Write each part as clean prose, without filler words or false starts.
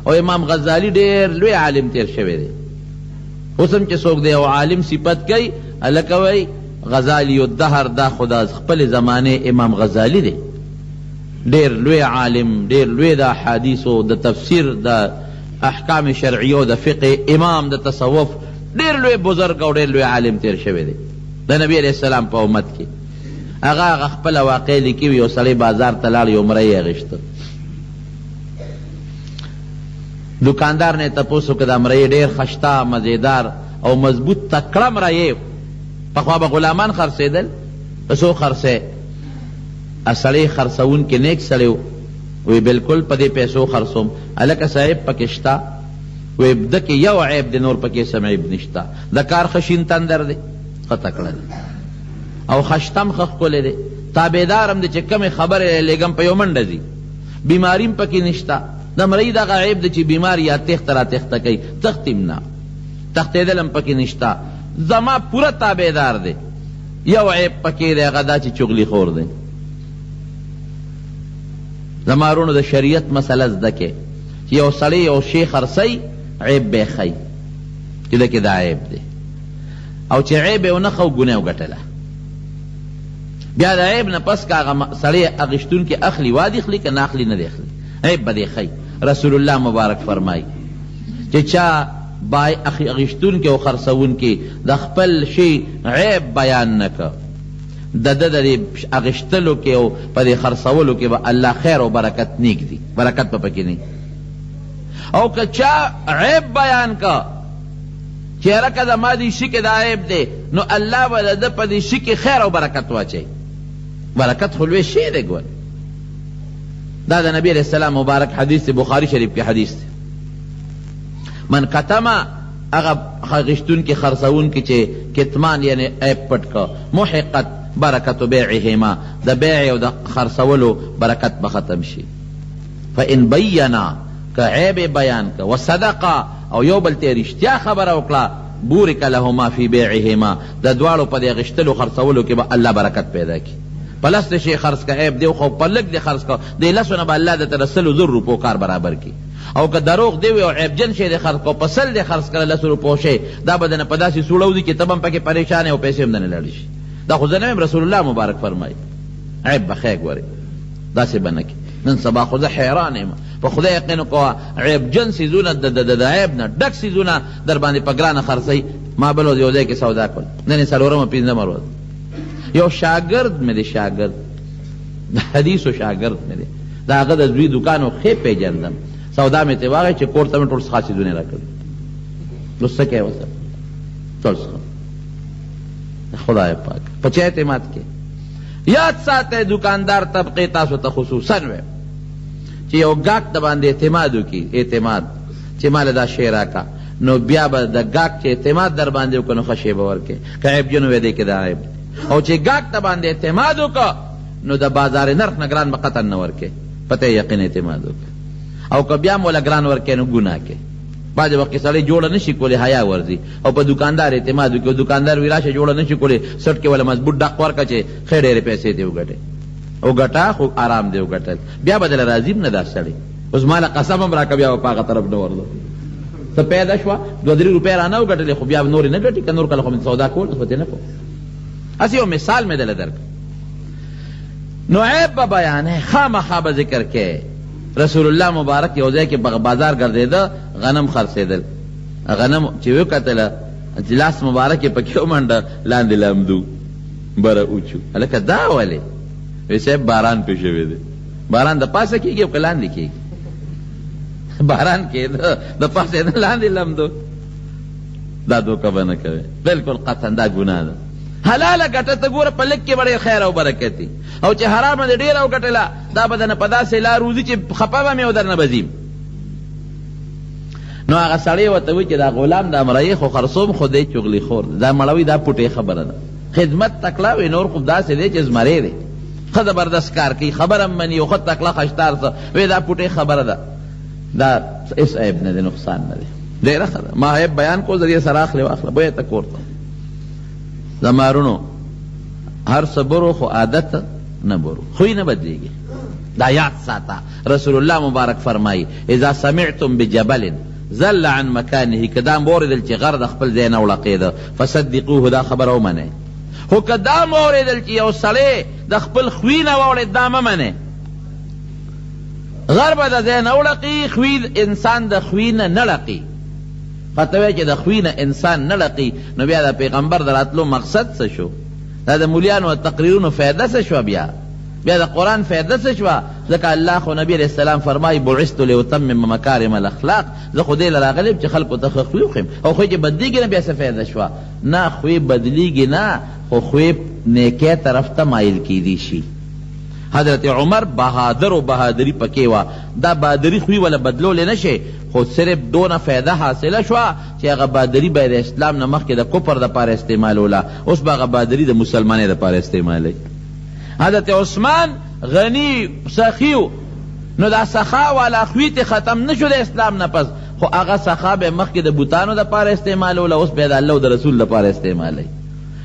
او امام غزالی ډیر لوی عالم تیر شوی دی. اوس هم چې څوک دی او عالم صفت کوي هلکه وایي غزالی الدهر دا خدا خپل زمانه امام غزالی دی، ډیر لوی عالم، ډیر لوی د احادیثو د تفسیر د احکام شرعیو د فقه امام د تصوف ډیر لوی بزرگ او ډیر لوی عالم تیر شوی دی د نبی علیہ السلام په امت کې. هغه خپل واقع لیکي یو سړی بازار ته لاړ یو مری اغېسته. دکاندار نے تپوس وکړ دا مری ډیر خشته مزیدار او مضبوط تکړه مری پخوا به غلامان خرڅېدل په څو خرڅې سړی خرڅون کې نیک سړی وی بالکل په دې پیسو خرڅوم. هلکه صاحب پکې شته وی ده کې یو عیب دی نور پکې سم عیب نشته. د کار خشین تندر دی ښه تکړه دی او خشتم ښه ښکلی دی تابعدار هم دی چې کمې خبرې لېږم په یو منډه ځي. بیماري هم پکې نشته. د مرۍ دغه عیب دی چې بیمار یا تېښته را تېښته کوي تښتي هم نه تښتېدل هم پکې نشته. زما پوره تابعدار دی. یو عیب پکې دی هغه دا چې چغلي خور دی. زما وروڼو د شریعت مسله زده کې چې یو سړی یو شی خرڅوي عیب به یې ښیي چې ده کې دا عیب دی او چې عیب یې ونه ښه ګناه وګټله بیا د عیب نه پس که هغه سړی اخیستونکي اخلي وادي اخلي که نه اخلي نه دی اخلي عیب به دې ښیي. رسول الله مبارک فرمایي چې چا اخیستونکي او خرڅونکي د خپل شي عیب بیان نه که د ده د دې اخیستلو کې او په دې خرڅولو کې به الله خیر او برکت نیږدي برکت به پکې نه او که چا عیب بیان که چې یاره که زما دې شي کې دا عیب دی نو الله به د ده په دې شي کې خیر او برکت واچوي. برکت خو لوی شی دی ګوره. دا د نبی علیہ السلام مبارک حدیث بخاری شریف کې حدیث دی. من کتما هغه اخیستونکي خرڅونکي چې کتمان یعنی عیب پټ که محقت برکت بیعهما د بیع او د خرڅولو برکت به ختم شي. فان بینا که عیب بیان که وصدقا او یو بل ته رښتیا خبره وکړه بورک لهما فی بیعهما د دواړو په دې غشتلو خرڅولو کې به الله برکت پیدا کړي. په لس شي خرڅ که عیب دی خو په لږ دی خرڅ که دې لسو نه به الله درته د 100 روپو کار برابر کړي. او که دروغ دی او عیبجن شی دی خرڅ که په 100 دی خرڅ کړه 10 روپو شی دا به دنه په داسې سوړو دي چې ته به هم پکې پریشان او پیسې هم دنه لاړې شي. دا خو زه نه یم رسول الله مبارک فرمایي عیب به ښه ګورې داسې به نه کړي. نن سبا خو زه حیران یم په خدای یقین کوه عیبجن څیزونه د عیب نه ډک څیزونه در باندې په ګرانه خرڅوي. ما بل ورځ یو ځای کې سودا کړل نن یې 4مه 5مه ورځ یو شاګرد مې دی شاګرد د حدیثو شاګرد مې دی د هغه د زوی دوکان ښې پېژندم سودا مې ترې واغی چې کور ته مې ټول څښا څیزونه یې راکړل. نو څه کوې ورسره ټول څښم خدای پاک په چا اعتماد کې. یاد ساتئ دکاندار طبقې تاسو ته خصوصا ویم چې یو ګاک د باندې اعتماد وکړي اعتماد چې مال دا شی راکړه نو بیا به د ګاک چې اعتماد در باندې وکړه نو ښه شی به ورکړي که عیبجن وی دی کې دا عیب او چې ګاک د باندې اعتماد وکړه نو د بازار نرخ نه ګران به قطعا نه ورکړي پته یقین اعتماد وکړه او که بیا هم وله ګران ورکړي نو ګناه کوي. بعضې وخت کې سړی جوړه نه شي کولی حیا ورځي او په دکاندار اعتماد وکړي او دکاندار وي راشه جوړه نه شي کولی سټ کې وله مضبوط ډق ورکړه چې ښې ډېرې پیسې دې وګټې او ګټه خو آرام دې وګټل بیا به دله راضي نه دا سړی اوس ماله قسم هم راکړه بیا به په هغه طرف نه ورځو څه پیدا شوه 2-3 روپۍ رانه وګټلې خو بیا نورې نه ګټي که نور کله خو مې سودا کول خو دې نه کوم. هسې یو مثال مې دله درکړ. نو عیب به بیانې خامخا به ذکر کې. رسول الله مبارک یو ځای کې بازار ګرځېده غنم خرڅېدل غنم چې وکتله چې لاس مبارک یې پکې ومنډه لاندې لامدو بره اوچو. هلکه دا ولې وی صاحب باران پې شوی دی. باران د پاسه کېږي او که لاندې کېږي باران کېده د پاسه نه لاندې لامدو دا دوکه به نه کوي بلکل قطعا دا ګناه ده. حلاله ګټه ته ګوره په لږ کې به ډېر خیر او برکت وي او چې حرامه دې ډېره وګټله دا به درنه په داسې لار وځي چې خفه به مې او درنه به ځي. نو هغه سړی ورته وایي چې دا غلام دا مرایې خو خرڅوم خو دی چغلي خور دا مړوي دا پوټې خبره ده خدمت تکړه وي نور خو داسې دی چې زمری دی ښه زبردست کار کوي خبره هم مني او ښه تکړه خشتار څه وایي دا پوټې خبره ده دا هېڅ عیب نه دی نقصان نه دی ډېره ښه ده. ما عیب بیان کو ذریعه سره اخلې واخله بویه ته کور ته زما وروڼو هر څه برو خو عادت نه برو خوی نه بدلیږي دا یاد ساته. رسول الله مبارک فرمایي اذا سمعتم بجبل زل عن مکانه، که دا موردل چې غر د خپل ځای نه وړقېده فصدقوه، دا خبره ومنئ. خو که دا موردل چې یو سړی د خپل خوی نه واوړېد دا مه منئ. غر به د ځای نه وړقي، خوی انسان د خوی نه نه لقي. پته وایي چې د خوی نه انسان نه لقي، نو بیا د پیغمبر د راتلو مقصد څه شو؟ دا د مولیانو او تقریرونو فایده څه شوه؟ بیا د قرآن فایده څه شوه؟ ځکه الله خو نبی علیه السلام فرمایي بعثت لاتمم مکارم الاخلاق، زه خو دې له راغلی چې خلکو ته ښه خوی وښیم. او خوی چې بدلېږي نه بیا څه فایده شوه؟ نه، خوی بدلېږي نه، خو خوی نیکۍ طرف ته مایل کیدی شي. حضرت عمر بهادر و بهادری پکې وه، دا بهادري خوی ولا بدلولی نه شي، خو صرف دونه فایده حاصله شوه چې هغه بهادري به د اسلام نه مخکې د کفر دپاره استعمالوله، اوس به هغه بهادري د مسلمانۍ دپاره استعمالوي. حضرت عثمان غنی سخیو، نو دا سخا والا خوی ته ختم نشو د اسلام نه پس، خو هغه سخا به مخکې د بوتانو دپاره استعمالوله، اوس به د الله او د رسول دپاره استعمالوي.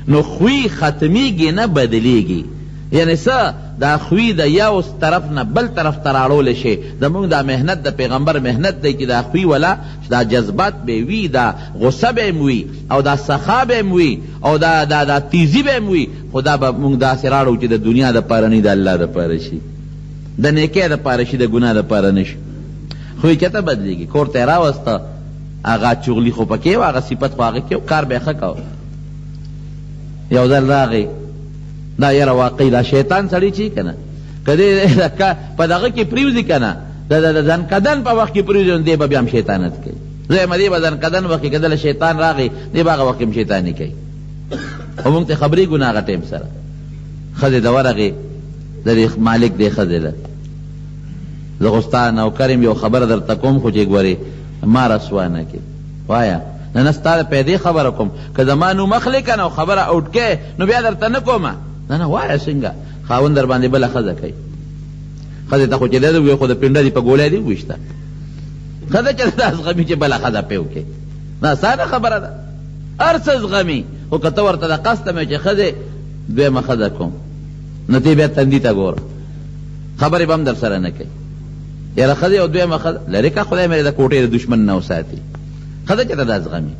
نو خوی ختمیږي نه بدلیږي. یعنی څه؟ دا خوی د یو طرف نه بل طرف ته راړولی شي. زمونږ دا محنت د پیغمبر محنت دی چې دا خوی ولا دا جذبات به وي، دا غصه به هم وي، او دا سخا به هم وي، او دا تیزی به هم وي، خو دا به مونږ داسې راړو چې د دنیا دپاره نه د الله دپاره شي، د نیکۍ دپاره شي، د ګناه دپاره نه شي. خوی چېرته بدلېږي؟ کور ته یې راوسته، هغه چغلي خو پکې و، هغه صفت خو هغه کې و، کار به یې ښه کوه. یو ځل راغی، دا یاره واقعي دا شیطان سړی چې که نه که دې په دغه کې پرېوځي که نه د ځنکدن په وخت کې پرېوځي نو دی به بیا هم شیطانت کوي. زه یم دې به ځنکدن وخت کې که دله شیطان راغی دی به هغه وخت کې هم شیطاني کوي. خو مونږ ته خبرېږو نه هغه ټایم سره. ښځې ته ورغې د دې مالک دې ښځې ده، زه خو ستا نوکر یم، یو خبره درته کوم خو چې ګورې ما رسوا نه کړې. وایه نه نه، ستا د پیدې خبره کوم، که زما نوم اخلې که نه او خبره اوټ کې نو بیا درته نه کومه. نه نه، وایه څنګه؟ خاوند در باندې بله ښځه کوي. ښځې ته خو چې دی ووایي خو د پنډه دي په ګولی دي وویشته. ښځه چې دا زغمي چې بله ښځه پې وکړي، نه ساده خبره ده، هر څه زغمي. خو که ته ورته د قصد مې چې ښځې دویمه ښځه کوم، نو ته بیا تندي ته ګوره، خبرې به هم در سره نه کوي. یاره ښځې او دویمه ښځه لرې که خدای مې د کوټې د دشمن نه وساتي. ښځه چې ته دا زغمي،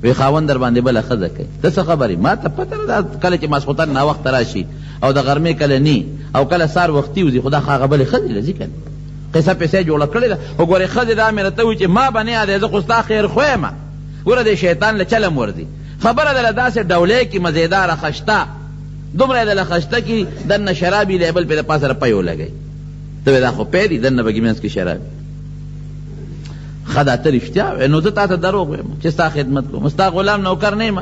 وی خاوند در باندې بله ښځه کوي، ته څه خبرې؟ ما ته پته نه ده، کله چې ماسخوتن ناوخته راشي او د غرمې کله نی او کله سار وختي وځي، خو دا هغه بلې ښځې له ځي که نه قصه پیسې جوړه کړې ده. خو ګورې ښځې دا مې راته وایي چې ما به نه یادوې، زه خو ستا خیر خو یم. ګوره دې شیطان له چلم ورځي، خبره دله داسې ډولۍ کې مزېداره خشته، دومره یې دله خشته کې دننه شراب یې لیبل پې د پاسه را پی ولګوي، ته وایې دا خو پی دي، دننه بهګې منځ کې شراب. ښه دا ته رښتیا وایې، نو زه تا ته دروغ وایم چې ستا خدمت کوم، ستا غلام نوکر نه یم.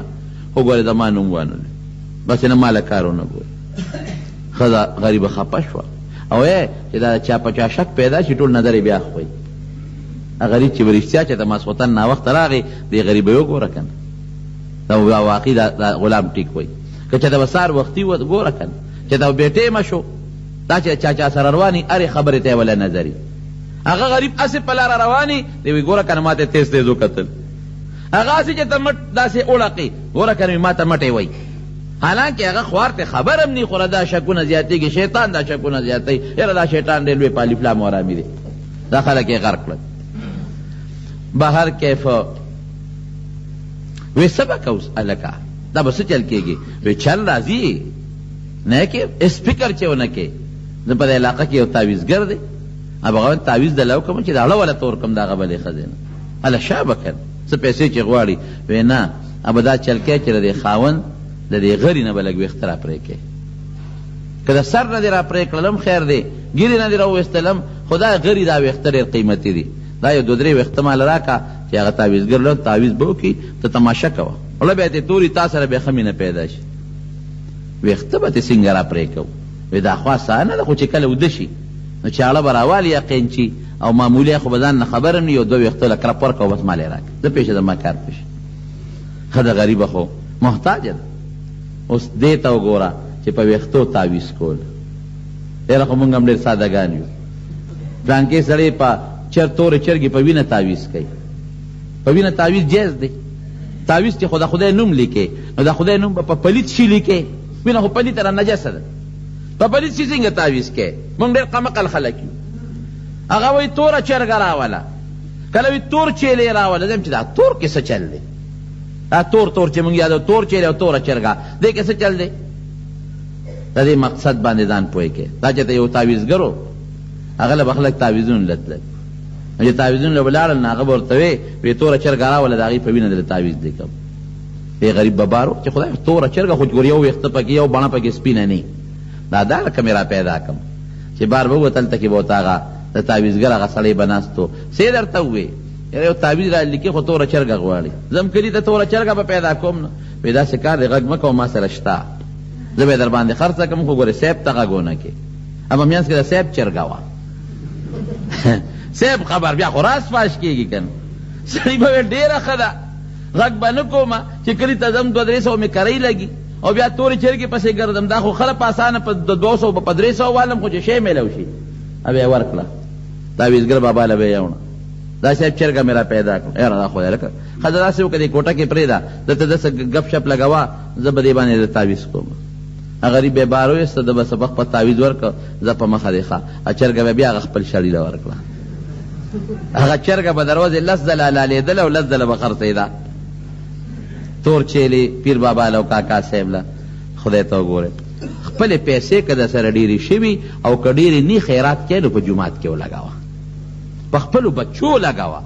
خو ګورې زما نوم وانلې، بس نه ما له کار ونه ګورې. ښځه غریبه خفه شوه او چې دا چا په چا شک پیدا شي ټول نظر یې بیا خوی. غریب چې به رښتیا چې د ماسخوتن ناوخته راغی دې غریبه یې وګوره که نه، دا واقعي دا غلام ټیک وایي. که چې د به سهار وختي ګوره که نه چې دا بې ټیمه شو، دا چې چا سره رواني هرې خبرې ته یې وله نظري. هغه غریب اسې په لاره رواني دی، وایي ګوره که نه ما ته تیز تیز وکتل. هغه اسې چې ته مټ داسې وړقې، ګوره که نه ما ته مټې وایي، حالانکه هغه خوار ته خبر هم نی، خو دا شکونه زیاتېږي، شیطان دا شکونه زیاتوي. یاره دا شیطان ډېر لوی پالي فلام ورامي دی، دا خلک یې غرق کړل. بهر کیف وی څه به کوو هلکه، دا به څه چل کېږي؟ وی چل راځي نه کې اسپیکر چې ونه کې. زه په دې علاقه کې یو تعویزګر دی، هغه تعویز دله وکړم چې د اړه وله تور کړم د هغه بلې ښځې نه، هله شا به کړ څه پیسې چې غواړي. وی نه، به دا چل کې چې د دې خاوند د دې غړي نه به لږ ویښته را پرې کړې، که د سر نه دې را پرې کړلم خیر دی، ګیرې نه دې را وویستلم، خو دا غړي دا ویښته ډېر قیمتي دي، دا یو 2-3 ویښته ماله راکړه چې هغه تعویزګر له تعویز به وکړي، ته تماشه کوه، وله بیا دې توري تا سره بیا ښه مینه پیدا شي، ویښته به دې څنګه را پرې کوو. وی دا خو اسانه ده، خو چې کله وده شي نو چاړه به راوالي یقین چي او معمولي خو به ځان نه خبر هم نه، یو 2 ویښته له کرپ ورکړه بس مال یې راکړه، زه پېښه زما کار پېښه. ښځه غریبه خو محتاجه ده. اوس دې ته وګوره چې په ویښتو تعویز کول، یاره خو مونږ هم ډېر سادهګان یو. پلانکې سړی په تورې چرګې په وینه تعویز کوي، په وینه تعویز جایز دی. تعویز چې خو د خدای نوم لیکې، نو د خدای نوم به په پلیت شي لیکې، وینه خو پلیته را نجسه ده، په پلیس چې څنګه تعویز کې موږ ډېر قمقل خلک یو. هغه وایي توره چرګه راوله، کله وایي تور چیلې راوله. زه چې دا تور کې څه چل دی؟ دا تور چې موږ یادو تور چیلې او توره چرګه دې کې څه چل دی؟ د دې مقصد باندې ځان پوه کې. دا چې ته یو تعویزګر و هغه له به خلک تعویزونه لتلل، چې تعویزونه له به لاړل نو هغه به ورته وی توره چرګه راوله د هغې په وینه دله تعویز دی کوم. ای غریب ببارو چې خدای توره چرګه خو ګور یو ویښته پکې یو بڼه پکې سپینه نه دا لکه مې را پیدا کړم چې بار به ووت هلته کې به ورته هغه د تعویزګر هغه سړی به ناست و. څه یې درته ووې یو تعویز را لیکي خو توره چرګه غواړي. زم کلي ته توره چرګه به پیدا کوم نو وایي داسې کار دی غږ مه کوه ما سره شته، زه به یې در باندې خرڅه کړم خو ګورې صیب ته غږ ونه کړې. اما منځ کې د صیب چرګه وه صیب خبر بیا خو راز فاش کېږي که نه. سړي به ویل ډېره ښه ده غږ به نه کومه چې کلي ته ځم 200-300 مې کرۍ لګي او بیا تورې چرګې پسې ګرځم. دا خو خله په اسانه په 200 په 300 والم خو چې شی میلو شي. بیا یې ورکړه تعویزګر بابا له به یې وړه دا صاحب چرګه مې را پیدا کړه. یاره دا خدای لکه ښځه داسې وکړه دې کوټه کې پرېږده دلته داسې ګپ شپ لګوه زه به دې باندې د تعویز کوم. غریب بې بار وایسته ده به سبق په تعویز ورکړه زه په مخه دی ښه. چرګه به بیا هغه خپل شړي له ورکړه. هغه چرګه به دروازې 10 ځله حلالېدله او 10 ځله به خرڅېده. تور چیلې پیر بابا له او کاکا صاحب له خدای ته وګورئ خپلې پیسې که د سره ډېرې شوي او که ډېرې نی خیرات کې نو په جومات کې ولګوه، په خپلو بچو لګوه،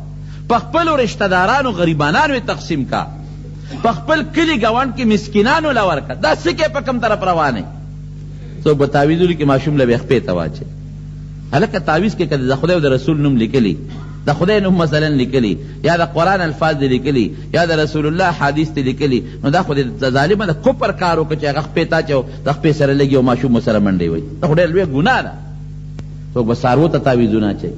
په خپلو رشته دارانو غریبانانو یې تقسیم کا، په خپل کلي ګاونډ کې مسکینانو له ورکه. دا څه کې په کوم طرف روانې څوک به تعویز ولیکي ماشوم له به خپې ته واچوي. هلکه تعویز کې که د خدای او د رسول نوم لیکلي د خدای نوم مثلا لیکلي یا د قرآن الفاظ دی لیکلي یا د رسول الله حدیث دی لیکلي نو دا خو د ظالمه د کفر کار وکړه چې هغه خپې ته اچو د خپې سره لګي او ماشوم سره منډې وایي. دا خو ډېره لویه ګناه ده. څوک به څاروو ته تعویزونه اچوي.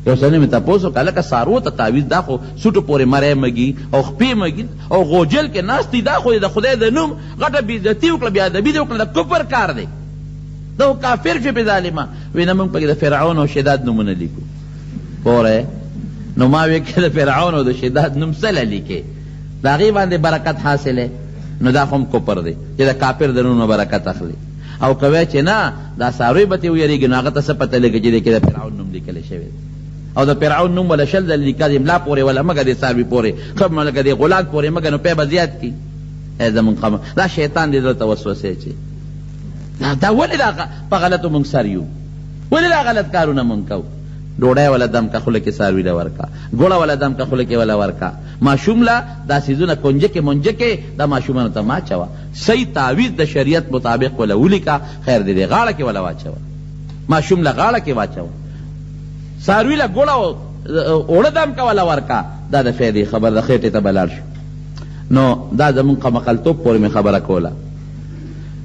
یو سړي مې تپوس وکړه هلکه څاروو ته تعویز دا خو سوټو پورې مری مږي او خپې مږي او غوجل کې ناست دي. دا خو د خدای د نوم غټه بېعزتي وکړه بېادبي دې وکړه د کفر کار دی. دا خو کافر شي پې ظالمه. وایي نه موږ پکې د فرعون او شداد نومونه لیکو. پوره نو ما وی که د فرعون او د شداد نوم سله لیکې د هغې باندې برکت حاصلې نو دا خو هم کفر دی چې د کافر د نوم نه برکت اخلي. او که وی چې نه دا څاروی به ترې ویرېږي نو هغه ته څه پته لګي چې دې کې د فرعون نوم لیکلی شوی او د فرعون نوم ولا 10 ځله لیکه د املا پورې ولا مګه د څاروي پورې ښه لکه د غلاک پورې مګه نو پی به زیات کړي. زمونږ قوم دا شیطان دې دلته وسوسې چې دا ولې دا په غلطو مونږ سر یو، ولې دا غلط کارونه مونږ کوو. ډوډۍ ولا دم که خوله کې څاروي له ورکه، ګوړه ولا دم که خوله کې ولا ورکه. ماشوم له دا څیزونه کنجکې منجکې دا ماشومانو ته ما اچوه. صحیح تعویض د شریعت مطابق ولا ولیکه خیر دی غاړه کې ولا واچوه، ماشوم له غاړه کې واچوه. څاروي له ګوړه اوړه دم که ولا ورکه دا د فایدې خبر د خېټې ته به لاړ شو. نو دا زمونږ قمقلتوب پورې مې خبره کوله.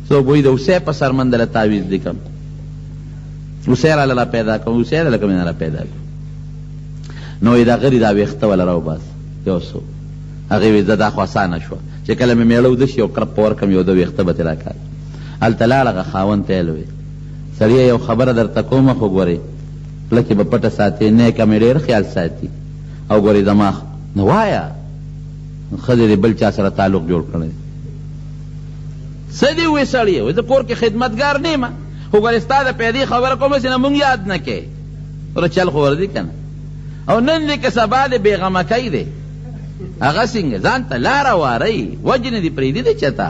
څوک وایي د اوسۍ په سرمنده له تعویض لیکم، اوسۍ راله را پیدا کړم، اوسۍ راله کومې را پیدا کړم. نو وایي دا غري دا ویښته وله راوباس یو څو. هغې وایي زه دا خو اسانه شوه چې کله مې میړه وده شي یو کرپ په ورکړم یو 2 ویښته به ترې راکاږي. هلته لاړ هغه خاوند ته یې وویل سړیه یو خبره درته کومه خو ګورې خوله کې به پټه ساتې نیکه مې ډېر خیال ساتي او ګورې زما نو وایه ښځې دې بل چا سره تعلق جوړ کړی. څه دې ووایې سړیه وایي زه کور کې خدمتګار نه یم خو ګورې ستا د پیدې خبره کوم چې نه مونږ یاد نه کوې وره چل خو ورځي که نه. او نن دې که سبا دې بېغمکی دی هغه څنګه ځان ته لاره وارئ وجنې دې پرېږدي دی چېته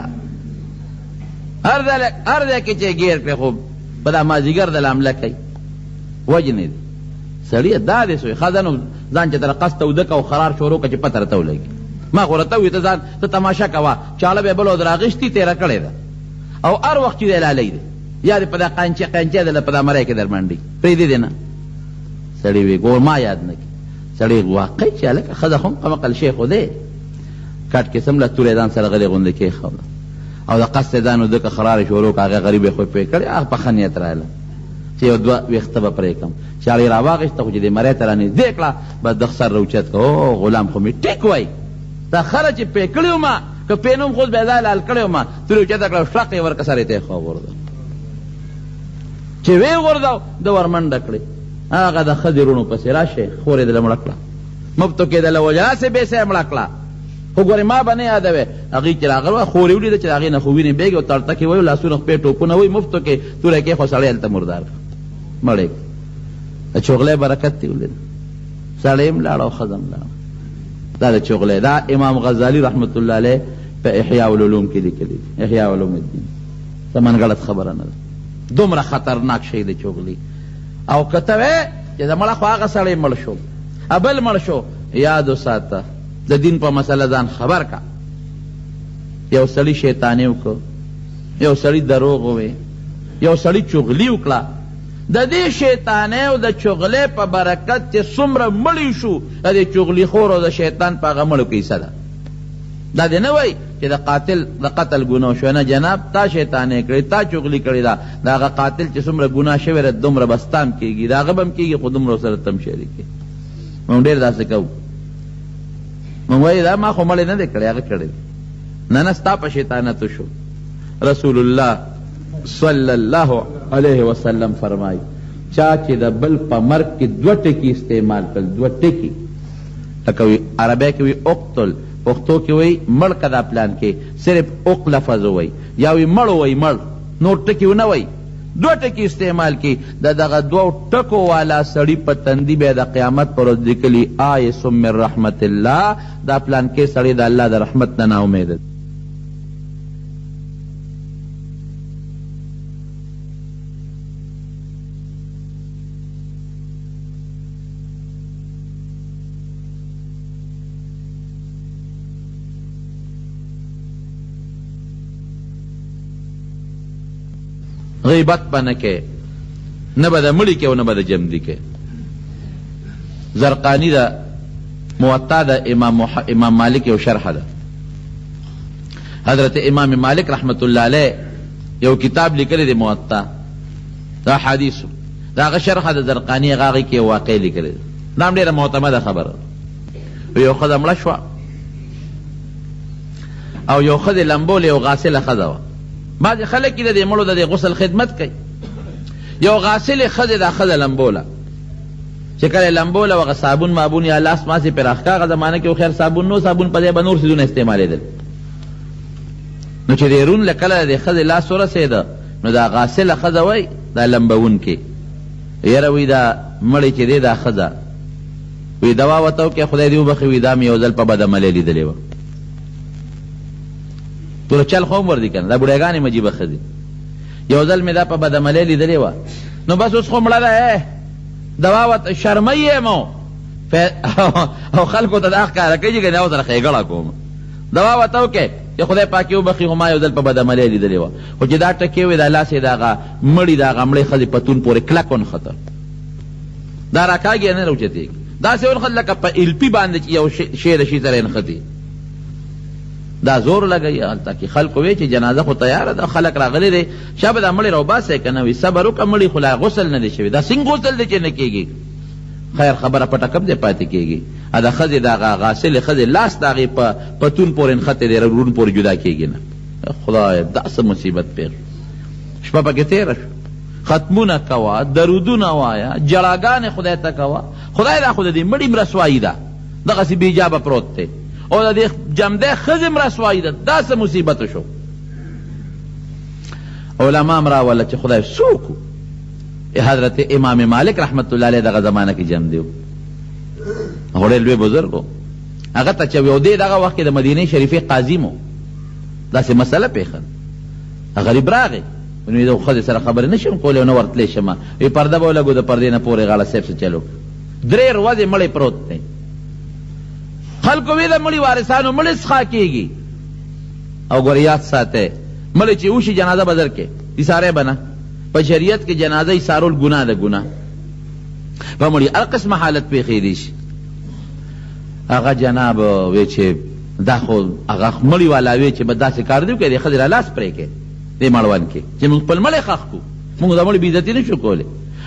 هر ځای کې چې ګیر کړې خو په دا مازدیګر د لامله کوي وجنې دي. سړیه دا دې سوی ښځه نو ځان چې تره قصد توده که او خرار شروع که چې پته راته ولګي. ما خو راته ووایي ته ځان ته تماشه کوه چاړه به یې بل در اخېستي تېره کړې ده او هر وخت چې دی لالی دی یا دې په دا قنچې دله په دا مری کې در منډي پرېږدي دې نه. سړي وی ګور ما یاد نه کړي. سړی واقع چې هلکه ښځه خو هم قمقل شی خو دی کټ قسم له تورې ځان سره غلې غوندې کېښوده او د قصد ځان و ده که خرارې شروع که هغې غریب یې خو پرې کړې هغه په ښه نیت راغله چې یو 2 ویښته به پرې کړم. چاړې را واخېسته خو چې دې مرۍ ته را نږدې کړه بس د سر راوچت کړه او غلام خو مې ټیک وایي دا خره چې پرې کړې ومه که پرې نه وم خو بیا ځای لال کړې ومه تورې اوچته کړه شړق یې ورکه سر یې ته یې غورځه چې ویې غورځاو ده ورمنډه کړې هغه د ښځې روڼو پسې راشئ خور یې دله مړه کړه مفتو کېدله وجه هسې بېسه یې مړه کړه خو ګورې ما به نه یادوې هغې چې راغله خورې ولیده چې د هغې نه خو وینې بیږي او تړتکې وایي لاسونه خپې ټوپونه وایي مفتو کې توره کې خو سړی هلته مردار مړی د چغلۍ برکت دې ولید سړی هم لاړه او ښځه هم لاړه دا د چغلۍ دا امام غزالي رحمت الله علیه په احیاء العلوم کې لیکلي احیاء علوم الدین ته من غلط خبره نه ده دومره خطرناک شی دی چغلي او که ته وې چې د مړه خو هغه سړی مړ شو بل مړ شو یاد وساته د دین په مسله ځان خبر کا یو سړي شیطاني وکړه یو سړي دروغ ووې یو سړي چغلي وکړه د دې شیطانۍ او د چغلۍ په برکت چې څومره مړي شو د دې چغلي خور او د شیطان په هغه مړو کې حصه ده دا دې نه وایي چې د قتل ګناه شو نه جناب تا شیطانۍ کړې تا چغلي کړې ده د هغه قاتل چې څومره ګناه شوی ده دومره بس تام کېږي د هغه به هم کېږي خو دومره سره تم شریکې موږ ډېر داسې کوو موږ وایي دا ما خو مړې نه دی کړی هغه کړی نه نه ستا په شیطانتو شو رسول الله صلی الله علیه وسلم فرمائی چا چې د بل په مرګ کې دوه ټکي استعمال کړل دوه ټکي لکه وي عربی کې وي اقتل پښتو کې وي مړ که دا پلان کې صرف اق لفظ وي یا وي مړ وي مړ نور ټکي ونه وي دوه ټکي استعمال کی د دغه دوه ټکو والا سړي په تندي به د قیامت پر ورځ لیکلي آیس من رحمت الله دا پلان کې سړی د الله د رحمت نه ناامید غیبت به نه کې نه به د مړي کې او نه به د جمدي کې زرقاني د موطا د امام مالک یو شرح ده حضرت امام مالک رحمت الله علیه یو کتاب لیکلی دی موطا دا حدیثو دا هغه شرح د زرقاني هغه کې واقع لیکلی ده دا هم ډېره معتمده خبره یو ښځه مړه شوه او یو ښځې لمبولې یو غاسله ښځه وه بعضې خلک چې د دې مړو د دې غسل خدمت کوي یو غاسلې ښځې دا ښځه لمبوله چې کله یې لمبوله هغه صابون مابون یا لاس ماسې پرې راښکا هغه زمانه کې خیر صابون نو صابون په ځای به نور څیزونه استعمالېدل نو چې دې رون له کله د دې ښځې لاس ورسېده نو دا غاسله ښځه وایي دا لمبونکې یاره وایي دا مړې چې دی دا ښځه وایي دوا ورته وکړې خدای دې وبخښي وایي دا مې یو ځل په بدعملۍ لیدلې وه توره چل خو هم ور دي که نه دا بوډیګانې مجیبه ښځې یو ځل مې دا په بدعملۍ لیدلې وه نو بس اوس خو مړه ده دوا ورته شرمۍ یې مو او خلکو ته دا ښکاره کوي چې ګنې او سره ښېګړه کوم دوا ورته وکړې چې خدای پاک یې وبخي خو ما یو ځل په بدعملۍ لیدلې وه خو چې دا ټکې وې دا لاس یې د هغه مړي د هغه مړې ښځې پتون پورې کلک ونښته دا راکاږي نه راوچتېږي داسې ونښت لکه په الپي باندې چې یو شی د شي سره یې نښتي دا زور لګوي هلته کې خلکو وی چې جنازه خو تیاره ده خلک راغلی دی شابه دا مړی راوباسئ که نه وي صبر وکړه مړي خو لا غسل نه دی شوي دا څنګه غسل دی چې نه کېږي خیر خبره پټه کم دی پاتې کېږي د ښځې د هغه غاسلې ښځې لاس د هغې په پتون پورې نښتی دی رون پورې جدا کېږي نه خدای دا څه مصیبت پېښ شپه پکې تېره شو ختمونه کوه درودونه وایه جړاګانې خدای ته کوه خدای دا خو د دې مړي رسوایي ده دغسې بېجابه پروت دی او د دې جمده ښځې م رسوایي ده دا څه مصیبت شو علما م راوله چې خدای څوک و حضرت امام مالک رحمت الله علیه دغه زمانه کې جمدی و هغه ډېر لوی بزرګ و هغه ته چې یو دی دغه وخت کې د مدینې شریفې قاضي م و داسې مسله پېښه غریب راغی نو د ښځې سره خبرې نه شم کولی او نه ورتلی شمه وی پرده به ولګو د پردې نه پورې غاړه صاحب څه چلو 3 ورځې مړی پروت دی خلکو وی د مړي وارثانو مړي څښا کېږي او ګوره یاد ساتی مړی چې وشي جنازه به درکې ایساری به نه په شریعت کې جنازه ایسارول ګناه ده ګناه په مړي هر قسمه حالت پېښېدی شي هغه جناب وی چې دا خو هغه مړي والا وی چې به داسې کار دی وکړي د ښځې را لاس پرې کړې دې مړوند کې چې موږ خپل مړی ښخ کړو موږ د مړي بېعزتي نه شو کولی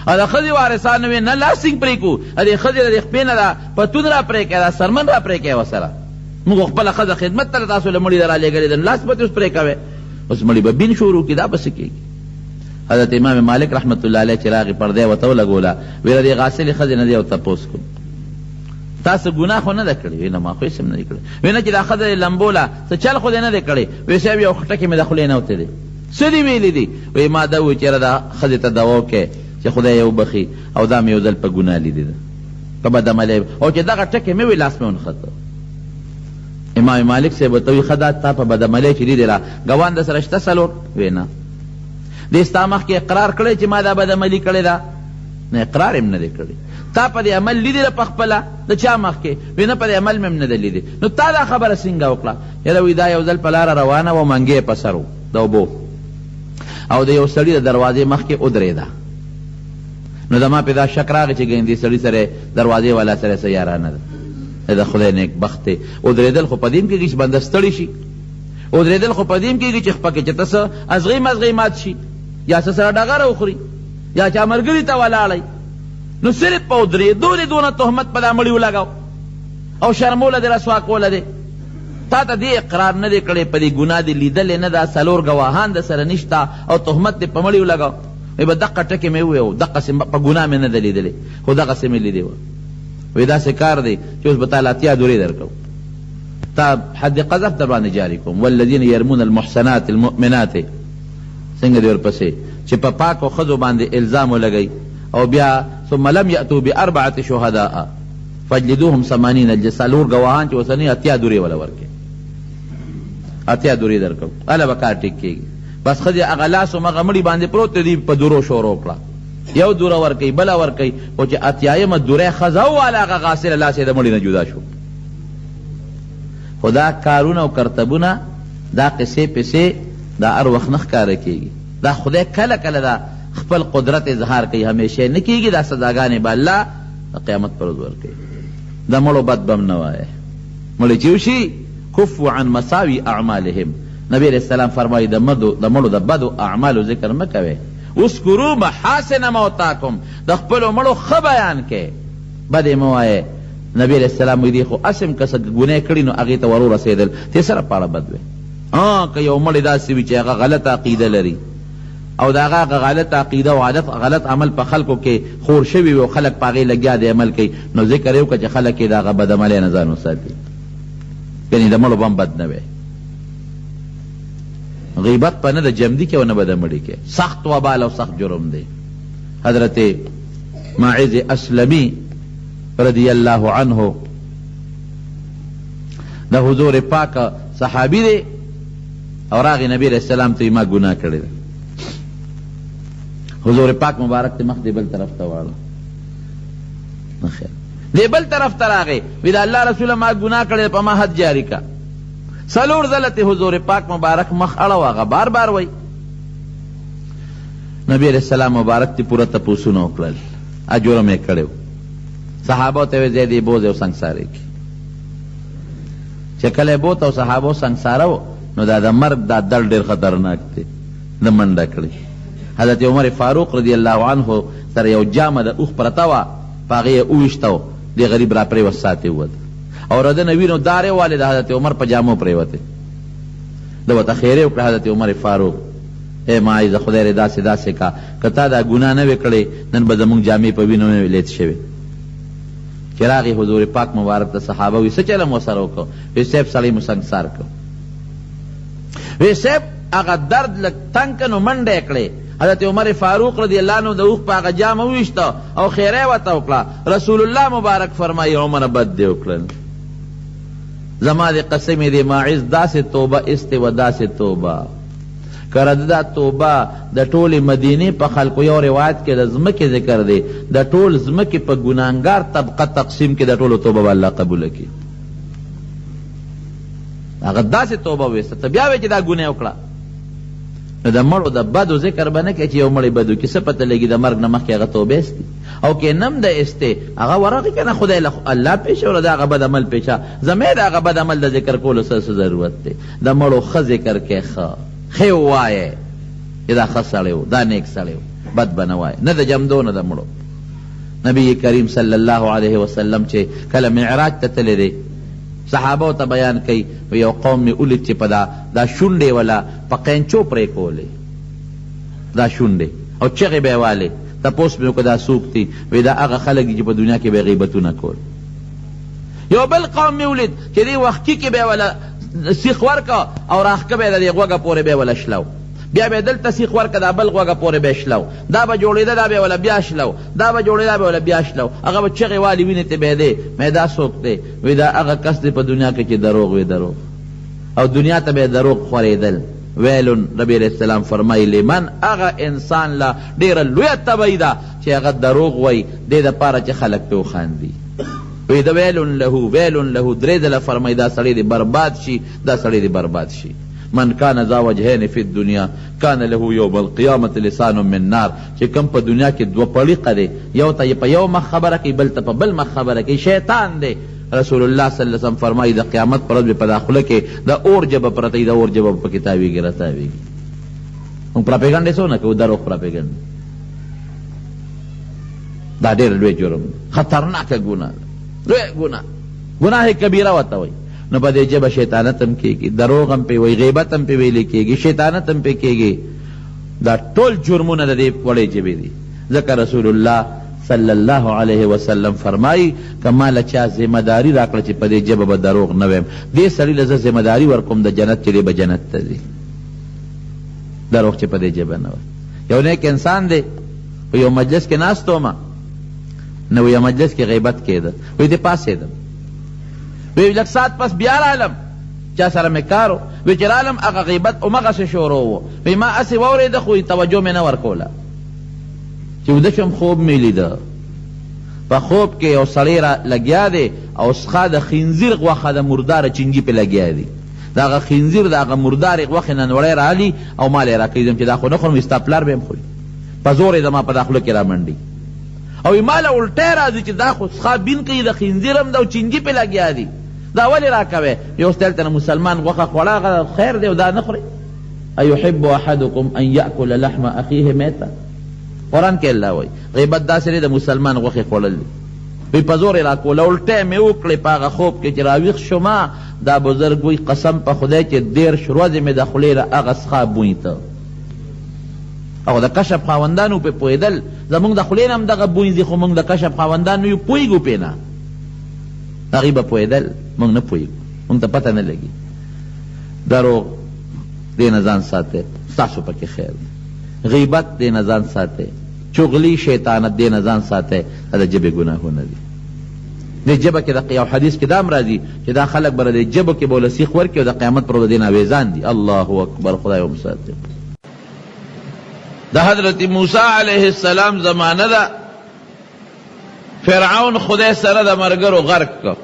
او د ښځې وارثانو وی نه لاس څنګه پرې کړو د ښځې د خپې نه دا پتون را پرې کړی دا سرمن را پرې کړی ورسره موږ خپله ښځه خدمت ته تاسو له مړي را لېږلې ده لاس به اوس پرې کوې اوس مړي به بین شروع کړي دا به څه کېږي حضرت امام مالک رحمت الله علیه چې راغی پردی ورته ولګوله ویله دې غاسلې ښځې نه دی او تپوس کړو تاسو ګناه خو نه ده کړې؟ وی نه ما خو هېڅ هم نه دي کړی. وی نه چې دا ښځه لمبوله څه چل خو دې نه دی کړی؟ وی صاحب یو خټکې مې د خولې نه وتې دی. څه دې ویلي دي؟ وی ما دا وویل چې یاره دا ښځې ته دوا وکړې چې خدای یې وبخي او دا مې یو ځل په ګناه لیدې ده په بدعملۍ، او چې دغه ټکې مې وی لاس مې ونښته. امام مالک صاحب ورته وی ښه دا تا په بدعملۍ چې لیدې را ګوان در سره شته څلور؟ وی نه. دې ستا مخکې اقرار کړی چې ما دا بدعملي کړې ده؟ نه اقرار هم نه دی کړی. تا په دې عمل لیدې ده پخپله د چا مخکې؟ وی نه په دې عمل مې هم نه ده لیدې. نو تا دا خبره څنګه وکړه؟ یاره وی دا یو ځل په لاره روانه وه، منګی یې په سر و د اوبو، او د یو سړي د دروازې مخکې ودرېده. نو زما پې دا شک راغی چې ګینې دې سړي سره دروازې والا سره څه یارانه ده، د خدای نیک بخت دی. ودرېدل خو په دې هم کېږي چې بنده ستړي شي، ودرېدل خو په دې هم کېږي چې پکې چې ته څه ازغۍ مزغۍ مات شي، یا څه سره ډغره وخوري، یا چا ملګري ته ولاړئ. نو صرف په ودرېدو دې دونه تهمت په دا مړي ولګاو او شرموله دې رسوا کوله دې. تا ته دې اقرار نه دی کړی، په دې ګناه دې لیدلې نه ده، څلور ګواهان د سره نشته او تهمت دې په مړي ولګاو. وی به دقه ټکې مې وویو، دقسې په ګناه مې نه ده لیدلې، خو دغسې مې لیدې وه. وی داسې کار دی چې اوس به تا له 80 دورې درکوو، تا حد قذف در باندې جاری کوم. والذین یرمون المحسنات المؤمنات، څنګه دی ورپسې چې په پاکو ښځو باندې الزام ولګئ، او بیا ثم لم یأتوا بأربعة شهداء فاجلدوهم 80 جلدة، څلور ګواهان چې اوسنۍ 80 دورې وله ورکړې، 80 دورې درکوو، هله به کار ټیک کېږي. بس ښځې هغه لاس همغه مړي باندې پروت دی، په دورو شروع کړه، یو دوره ورکوي بله ورکوي، خو چې 80مه دوره ښځه وواله هغه غاسله لاس یې د مړي نه جدا شو. خو دا کارونه او کرتبونه دا قصې پسې دا هر وخت نه ښکاره کېږي. دا خدای کله کله دا خپل قدرت اظهار کوي، همیشه نه کېږي. دا سزاګانې به الله د قیامت پر ورځ ورکوي. د مړو بد به هم نه وایه، مړي چې وشي کفو عن مساوي اعمالهم. نبی علیہ السلام فرمایي د مړو د بدو اعمالو ذکر مه کوئ. اذکروا محاسن موتاکم، د خپلو مړو ښه بیان کې، بد یې مه وایې. نبی علیہ السلام وایي خو اسم که څه ګناه کړي نو هغې ته ور ورسېدل، دې سره پاړه بد وی. که یو مړی داسې وي چې هغه غلط عقیده لري او د هغه غلط عقیده او غلط عمل په خلکو کې خور شوي وي او خلک په هغې لګیا دی عمل کوي، نو ذکر یې وکړه چې خلک یې د هغه بد عملی نه ځان وساتي، یعنې د مړو به هم بد نه وی. غیبت په نه د جمدي کې او نه به د مړي کې، سخت وبال او سخت جرم دی. حضرت ماعز اسلمی رضی اللہ عنہ د حضور پاک صحابی دی او راغی نبی علیہ السلام ته ما گناہ کړی دی. حضور پاک مبارک ته مخ دی بل طرف ته واړه، دی بل طرف ته راغی، وی د الله رسوله ما گناہ کړی په ما حد جاری کا. څلور ځله ته حضور پاک مبارک مخ اړو، هغه بار بار وی. نبی علیہ السلام مبارک تی پورا تپوسونه وکړل، ا جرم یې کړی. صحابو ته وی زید یې بوځ او سنګسارې کې، چې کله یې بوت او صحابو سنګساره نو دا د مرګ دا دل ډېر خطرناک دی، د منډه کړی. حضرت عمر فاروق رضی الله عنه سره یو جامه د اوښ پرته وه، په هغې یې وویشته، دې غریب را پرېوت، ساتې ووت او رده نه وینو دارې والې د حضرت عمر په جامو پرېوتې. ده ورته خیرې وکړه حضرت عمر فاروق، اے معاذ خدای دې داسې داسې کا، که تا دا ګناه نه وې کړې نن به زمونږ جامې په وینو نه وې لیت شوې. چې راغی حضور پاک مبارک ته صحابه وي څه چلم ورسره وکړو؟ وی صاحب سړی مو سنګسار کړو. وی صاحب هغه درد لږ تنګ که نو منډه یې کړې. حضرت عمر فاروق رضی اللہ عنہ د اوښ په هغه جامه وویشته او خیره ورته وکړه. رسول الله مبارک فرمایي عمر بد دې وکړل، زما د قسمې د ماعز داسې توبه استه و داسې توبه کړه. دا توبه د ټولې مدینې په خلکو، یو روایت کې د ځمکې ذکر دی، د ټول ځمکې په ګناهګار طبقه تقسیم کې د ټولو توبه به الله قبوله کړي. هغه داسې توبه ویسته، ته بیا وایې چې دا ګناه وکړه. نو د مړو د بدو ذکر به نه کوي چې یو مړی بد وکړي، څه پته لګي د مرګ نه مخکې هغه توبه استي، او که نم د استې هغه ورغې که نه خدای الله پیشه وله د هغه بد عمل پیشه، زمې د هغه بد عمل د ذکر کولو څه ضرورت دی. د مړو ښه ذکر کې ښه ووایې چې دا ښه سړی و، دا نیک سړی و، بد به نه وایې، نه د جمدو نه د مړو. نبی کریم صلی الله علیه وسلم چې کله معراج ته تللی دی، صحابو ته بیان کوي، یو قوم مې ولید چې په دا شونډې ولا په قینچو پرې کولې، دا شونډې او چغې به یې والې. تپوس مې وکړه دا څوک دي؟ وی دا هغه خلک دي چې په دنیا کې به یې غیبتونه کول. یو بل قوم می ولید چې دې وختي کې به ولا سیخ ورکا او راخکه به د غوږه پورې به ولا شلو، بیا به دلته سیخ ورکه دا بل غوږه پورې به شلو، دا به جوړېده دا به ولا بیا شلو، دا به جوړېده به ولا بیا شلو، هغه به چغې والي وینې ته به دی مې دا څوک دی؟ وی دا هغه کس دی په دنیا کې چې دروغ وی دروغ، او دنیا ته به دروغ خورېدل. ویلون نبی علیہ السلام فرمائی لمن هغه انسان لا ډېره لویه تبعی ده چې هغه دروغ وی دې دپاره چې خلک پې وخاندي. وی دا ویلون له درې ځله فرمائی دا سړی دی برباد شي، دا سړی دی برباد شي. من کان ذا وجهین فی الدنیا کان له یوم القیامة لسان من نار، چې کم په دنیا کې دوه پړیقه دی، یو ته په یو مخ خبره کوي بل ته په بل مخ خبره کوي، شیطان دی. رسول الله صلی الله علیه وسلم فرمایي د قیامت پر ورځ په داخله کې د اور جبه پرته د اور جبه په کتابیږي راتاویږي. موږ پراپیګنډې څونه کوو؟ دروغ پراپیګنډ دا ډېر لوی جرم، خطرناکه ګناه، لوی ګناه کبیره ورته وایي. نو په دې جبه شیطانت هم کېږي، دروغ هم پې وایي، غیبت هم پې ویلې کېږي، شیطانت هم پې کېږي. دا ټول جرمونه د دې وړې جبې دي. ځکه رسول الله صلی الله علیه وسلم فرمائی که مالا چا ذمہ داری راکړه چې په دې ژبه به دروغ نه ویم، دې سړي له زه ذمہ داری ورکوم د جنت چې دی به جنت ته ځي. دروغ چې په دې ژبه نه وي. یو نیک انسان دی په یو مجلس کې ناست ومه، نو یو مجلس کې غیبت کېده، وی دې پاسېدم، وی لږ ساعت پس بیا رالم، چا سره مې کار و، وی چې رالم هغه غیبت همغسې شروع و، وی ما هسې واورېده خو توجه مې نه ورکوله. چې وده شم خوب می لیده، په خوب کې یو سړی را لګیا دی او څخه د خنزیر غوښه د مرداره چنګي پې لګیا دی، د هغه خنزیر د هغه مردارې غوښې ننوړی راغلي او مال یې راکوي چې دا خو نه خورم، ستا پلار به هم خوري، په زور یې زما په دا خوله کې را منډي. او ماله الټی راځي چې دا خو څخه بین کوي، د خنزیر هم ده او چنګي پې لګیا دی، دا ولې راکوې؟ یو ستل ته مسلمان غوښه خوړه هغه خیر دی او دا نه خوري. ایحب احدکم ان یأکل لحم اخیه میتا، قرآن کې الله وایي غیبت داسې دی د مسلمان غوښې خوړل دي. وی په زور یې راکوله، الټی مې وکړې په هغه خوب کې چې راویښ شومه، دا بزرګ وایي قسم په خدای چې 13 ورځې مې د خولې را هغه څخه بوی ته، او د کشف خاوندانو پې پوهېدل، زمونږ د خولې نه هم دغه بوی ځي، خو مونږ د کشف خاوندانو یو پوهېږو پې نه، هغوی به پوهېدل، مونږ نه پوهېږو، مونږ ته پته نه لګي. دروغ دې نه ځان ساتئ، ستاسو پکې خیر دی. غیبت دې نه ځان ساتئ، چغلی شیطانت دې نه ځان ساتئ، دا د ژبې ګناهونه دي. دې ژبه کې د یو حدیث کې دا هم راځي چې دا خلک به د ژبو کې به له سیخ ورکړي او د قیامت پر ورځ د دې نه اویزان دي. الله اکبر، خدای ومساتئ. د حضرت موسی علیه السلام زمانه ده، فرعون خدای سره د مرګرو غرق کړ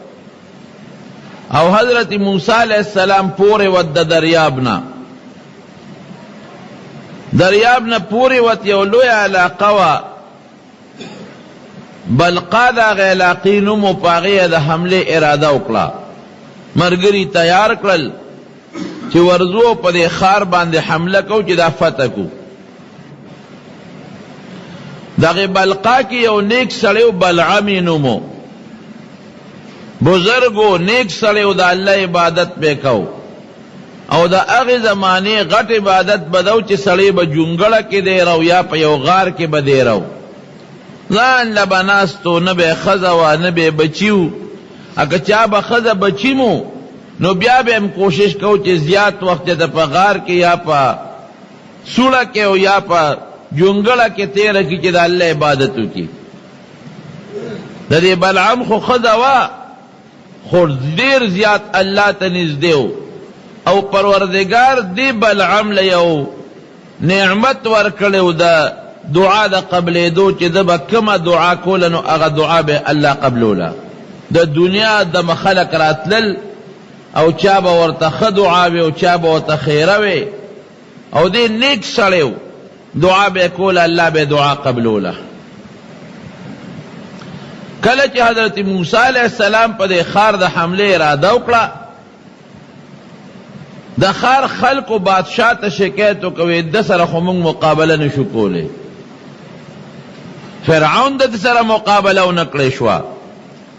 او حضرت موسی علیه السلام پورې ود د دریاب نه پوری وت یو لوی علاقه وه، بلقا د هغې علاقې نوم و، په هغې د حملې اراده وکړه. ملګري تیار کړل چې ورځو په دې ښار باندې حمله کو چې دا فتح کو. دغې بلقا کې یو نیک سړی و، بلعمي نوم و، بزرګ و، نیک سړی و، د الله عبادت به کو. او د هغې زمانې غټ عبادت بدو چې سړی به جونګړه کې دی رو یا په یو غار کې به دی رو، ځان له به ناستو، نه به یې ښځه وه نه به یې بچي و. اگه چا به ښځه بچي مو نو بیا به هم کوشش کو چې زیات وخت د په غار کې یا په سوړه کې او یا په جونګړه کې تېره کړي چې د الله عبادت وکړي. د دې بلعم خو ښځه وه خو ډېر زیات الله ته نږدې و، او پروردگار دی بلعم له یو نعمت ورکړی و د دعا د قبلېدو چې ده به کومه دعا کوله نو هغه دعا به الله قبلوله. د دنیا د خلک راتلل او چا به ورته ښه دعا وي او چا به ورته خیره وي، او دی نیک سړی و، دعا به کوله الله به دعا قبلوله. کله چې حضرت موسی علیه السلام په دې ښار د حملې اراده وکړه، د ښار خلکو بادشاه ته شکایت وکوي د سره خو موږ مقابله نشو کولی. فرعون د سره مقابله ونه کړی شوه،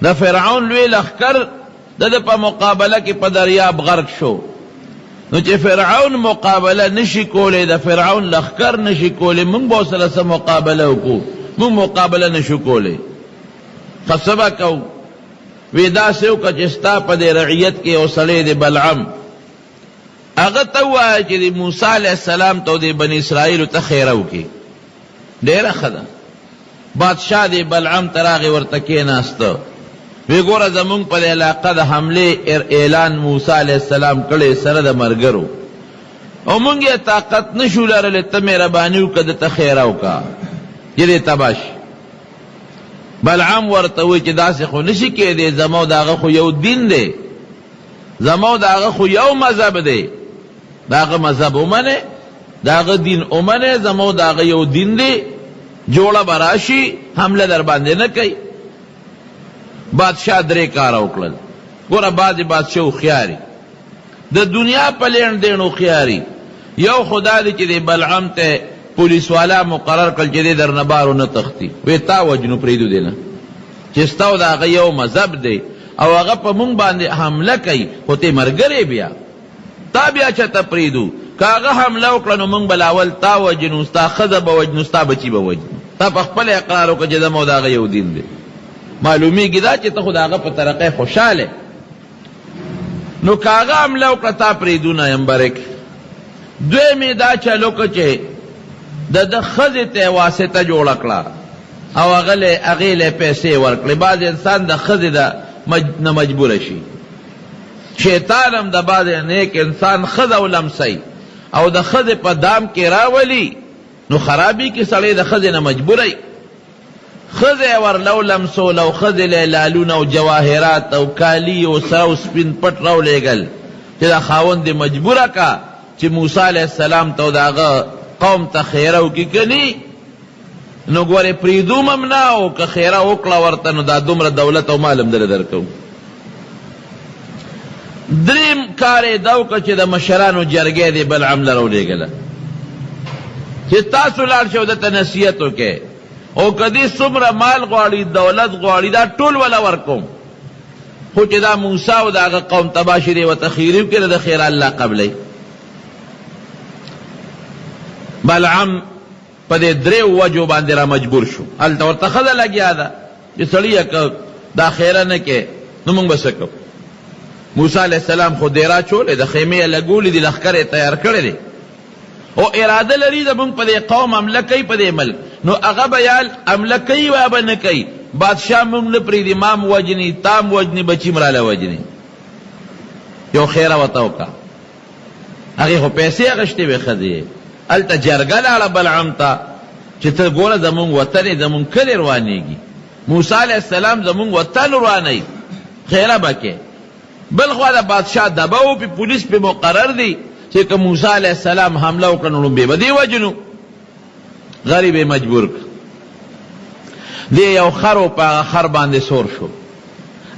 د فرعون لوی لښکر د په مقابله کې په دریاب غرق شو. نو چې فرعون مقابله نشي کولی، د فرعون لښکر نشي کولی، موږ به ورسره څه مقابله وکړو؟ موږ مقابله نشو کولی. څه به کوو؟ وی داسې وکړه چې ستا په دې رعیت کې یو سړی دی بلعم، هغه ته ووایه چې د موسی علیه السلام ته د بني اسرائیلو ته خیره وکړي. ډېره ښه ده. بادشاه د بلعم ته راغی، ورته کېناسته، وی ګوره زمونږ په دې علاقه د حملې اعلان موسی علیه السلام کړی سره د ملګرو، او مونږ یې طاقت نشو لرلی، ته مهرباني وکړه د ته خیره وکړه چې دې تباه شي. بلعم ورته وی چې داسې خو نشي کېدی، زما او د هغه خو یو دین دی، زما او د هغه خو یو مذهب دی، د هغه مذهب ومنې، د هغه دین ومنې، زما او د هغه یو دین دی، جوړه به راشي، حمله در باندې نه کوي. بادشاہ درې کاره وکړل. ګوره بعضې بادشاه هوښیاري، د دنیا په لین دین هوښیاري. یو خدا دی چې د بلعم ته پولیس والا مقرر کړل چې دی درنه بارو نه تښتي، وی تا وجنو پرېږدو دی نه، چې ستا او د هغه یو مذهب دی او هغه په مونږ باندې حمله کوي، خو ته ملګری بیا تا بیا چاته پرېږدو، که هغه حمله وکړه نو مونږ به لاول تا وجنو، ستا ښځه به وجنو، ستا بچي به وجنو. تا په خپل اقرار وکړه چې زما او د هغه یو دین دی. معلومیږي دا چې ته خو د هغه په طریقې خوشحاله. نو که هغه حمله وکړه تا پرېږدو نه یمبرک. دویمې دا چل وکړه چې د ښځې ته واسطه جوړه کړه او هغې له پیسې ورکړې. بعض انسان د ښځې نه مجبوره شي. شیطان هم د بعض نیک انسان ښځه ولمسی او د ښځې په دام کې راولي، نو خرابي کې سړی د ښځې نه مجبوری. ښځې ورلو لمسول او ښځې له لالونه او جواهرات او کالي او سره او سپین پټ راولېږل چې دا خاوند دې مجبوره کا چې موسی علیه السلام ته او د هغه قوم ته خیره وکړي که نی، نو ګورې پرېږدوم هم نه، او که خیره وکړه ورته نو دا دومره دولت او مال هم دله درکوو. دریم کار یې دا وکړه چې د مشرانو جرګې دې بلعم له راولېږله چې تاسو لاړ شئ او دته نصیحت وکړئ، او که دې څومره مال غواړي، دولت غواړي، دا ټول وله ورکوم، خو چې دا موسی او د هغه قوم تباه شي دی ورته خیرې وکړي، د خیره الله قبلوي. بلعم په دې درېو وجو باندې را مجبور شو. هلته ورته ښځه لګیا ده چې سړیه که دا خیره نه کې نو موږ به څه کوو. موسی علیه السلام خو دیرا چولې د خیمې یې لګولې دي، لښکر یې تیار کړی دی او اراده لري د موږ په دې قوم حمله کوي، په دې ملک. نو هغه به یا حمله کوي یا به نه کوي. بادشاه موږ نه پرېږدي، ما م وجني، تا م وجني، بچي م راله وجني. یو خیره ورته وکړه. هغې خو پیسې اخېستې وې ښځې. هلته جرګه لاړه بلعم ته چې ته ګوره زمونږ وطن یې زمونږ کلي روانېږي، موسی علیه السلام زمونږ وطن روانوي، خیره به کې. بل خوا د بادشاه دبه و، پې پولیس پې مقرر دی چې که موسی علیه السلام حمله وکړه نو لومبې به دې وجنو. غریب یې مجبور کړ. دې یو خر و، په هغه خر باندې سور شو،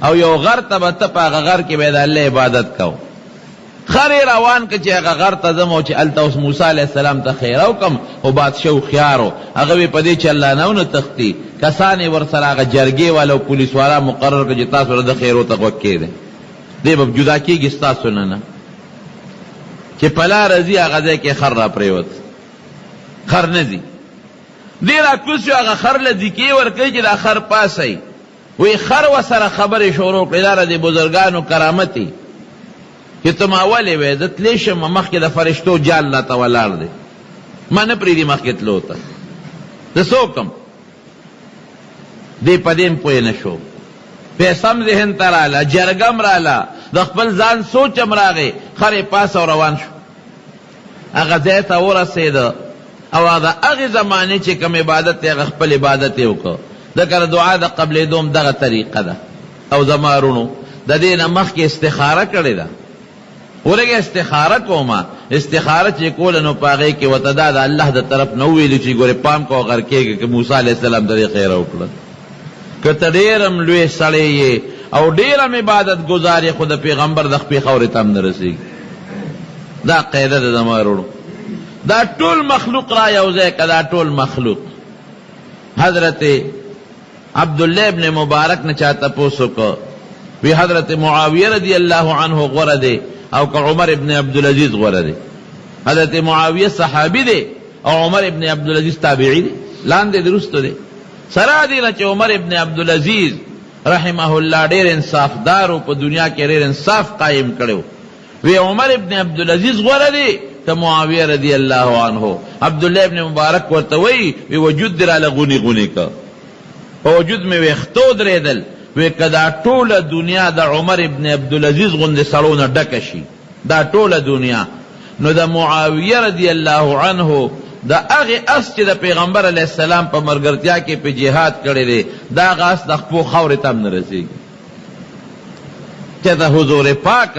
او یو غر ته به ته په هغه غر کې به د الله عبادت کو. خر یې روان که چې هغه غر ته ځم او چې هلته اوس موسی علیه السلام ته خیره وکړم. خو بادشاه هوښیار و، هغه وی په دې چې الله نه ونه تښتي، کسان یې ورسره هغه جرګې والا او پولیس والا مقرر کړه چې تاسو د خیرو ته غوږ کېږدئ، دی به جدا کېږي ستاسو نه. چې په لاره ځي هغه ځای کې خر را پرېوت، خر نه ځي. دی را کوز شو، هغه خر له ذکې ورکوي چې دا خر پاسئ. وی خر ورسره خبرې شروع کړې، دا د بزرګانو کرامت دی چې ته ما ولې وې، زه تللی شم مخکې د فرشتو جال راته ولاړ دی، ما نه پرېږدي مخکې تلو ته، زه څه وکړم؟ دی په دې م پوه نه شو. پیسم ذهن ته راله، جرګم راله، د خپل ځان سوچ هم راغی. خر یې پاس او روان شو، هغه ځای ته ورسېده او د هغې زمانې چې کوم عبادت دی هغه خپل عبادت یې وکړه. ځکه د دعا د قبلېدو هم دغه طریقه ده. او زما وروڼو د دې نه مخکې استخاره کړې ده. ورګه استخاره کومه، استخاره چې کوله نو په هغې کې ورته دا د الله د طرف نه وویلي چې ګورې پام کوه غر کېږي که موسی علیه السلام ته دې خیره وکړه. که ته ډېر هم لوی سړی یې او ډېر هم عبادت ګزار یې، خو د پیغمبر د خپې خاورې ته هم نه رسېږي. دا قاعده ده زما وروڼو. دا ټول مخلوق را یو ځای که، دا ټول مخلوق. حضرت عبدالله ابن مبارک نه چا تپوس وکړه، وی حضرت معاویه رضی الله عنه غوره دی او که عمر ابن عبدالعزیز غوره دی؟ حضرت معاویه صحابی دی او عمر ابن عبدالعزیز تابعی دی، لاندې درسته دی. سره دی نه چې عمر ابن عبدالعزیز رحمه الله ډېر انصافدارو، په دنیا کې ډېر انصاف قائم کړو. وی عمر ابن عبدالعزیز غوره دی که معاویه رضی الله عنه. عبدالله ابن مبارک ورته وی وجود دی راله غونی غونی که، په وجود مې ویښتو درېدل. وی که دا ټوله دنیا د عمر ابن عبدالعزیز غوندې سړو نه ډکه شي، دا ټوله دنیا، نو د معاویه رضی الله عنه د هغې اس چې د پیغمبر علیه السلام په ملګرتیا کې په جهاد کړی دی، دا هغه اس د خپو خاورې ته هم نه رسېږي. چېته حضور پاک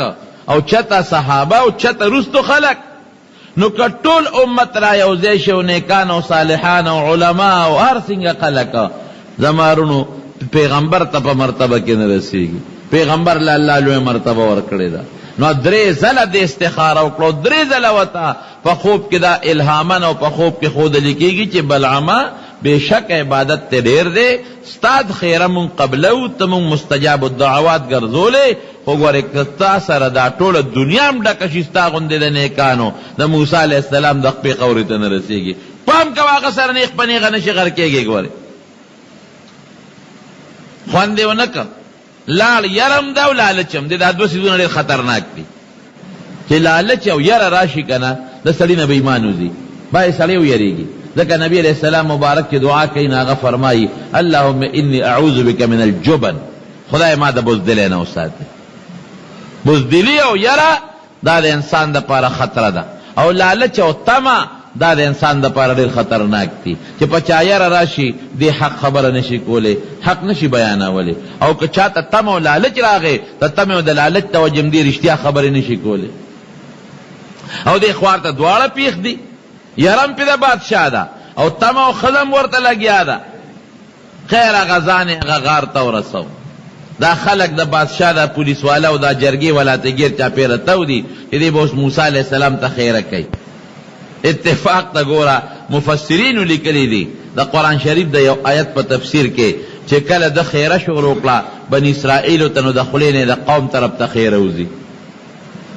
او چېته صحابه او چېته رستو خلک. نو که ټول امت را یو ځای شي او نیکان او صالحان او علما او هر څنګه خلک، زمارونو پیغمبر ته په مرتبه کې نه رسېږي. پیغمبر له الله لوی مرتبه ورکړې ده. نو درې ځله د استخاره وکړو، درې ځله ورته په خوب کې دا الهامن او په خوب کې ښودلی کېږي چې بلعمه بېشک عبادت ته ډېر دی، ستا د خیره مونږ قبلو، ته مونږ مستجاب الدعوات ګرځولې، خو ګورې که تا سره دا ټوله دنیا هم ډکه شي ستا غوندې د نیکانو، د موسی علیه السلام د خپې خاورې ته نه رسېږي. پام کوه هغه سره نیغ په نیغه نشي غر کېږي. ګورې خوند یې ونه که لاړ یرم ده او لالچ هم دی، دا دوه څیزونه ډېر خطرناک دي. چې لالچ او یره راشي که نه، د سړي نه به ایمان وځي، باید سړی ویریږي. ځکه نبی علیہ السلام مبارک چې دعا کوي نو هغه فرمایي اللهم انی اعوذ بک من الجبن، خدای ما د بزدلۍ نه وساتي. بزدلي او یره دا د انسان دپاره خطره ده، او لالچ او طمع دا د انسان دپاره ډېر خطرناک دي. چې په چا یره راشي دې حق خبره نشي کولی، حق نشي بیانولی، او که چاته طمع او لالچ راغی ته طمع او د لالچ توجم دي، رښتیا خبرې نشي کولی. او دې خوار ته دواړه پیښ دي، یرم پې د بادشاه ده او طمع او خزم ورته لګیا ده. خیر هغه ځان یې هغه غار ته ورسو. دا خلق د بادشاه دا پولیس والا او دا جرګې والا ته ګیر چاپېره تو دي چې دی به اوس موسی علیه السلام ته خیره کوي. اتفاق ته ګوره مفسرینو لیکلی دي د قرآن شریف د یو آیت په تفسیر کې چې کله د خیره شروع کړه بني اسرائیلو ته، نو د خولې نه د قوم طرف ته خیره وځي.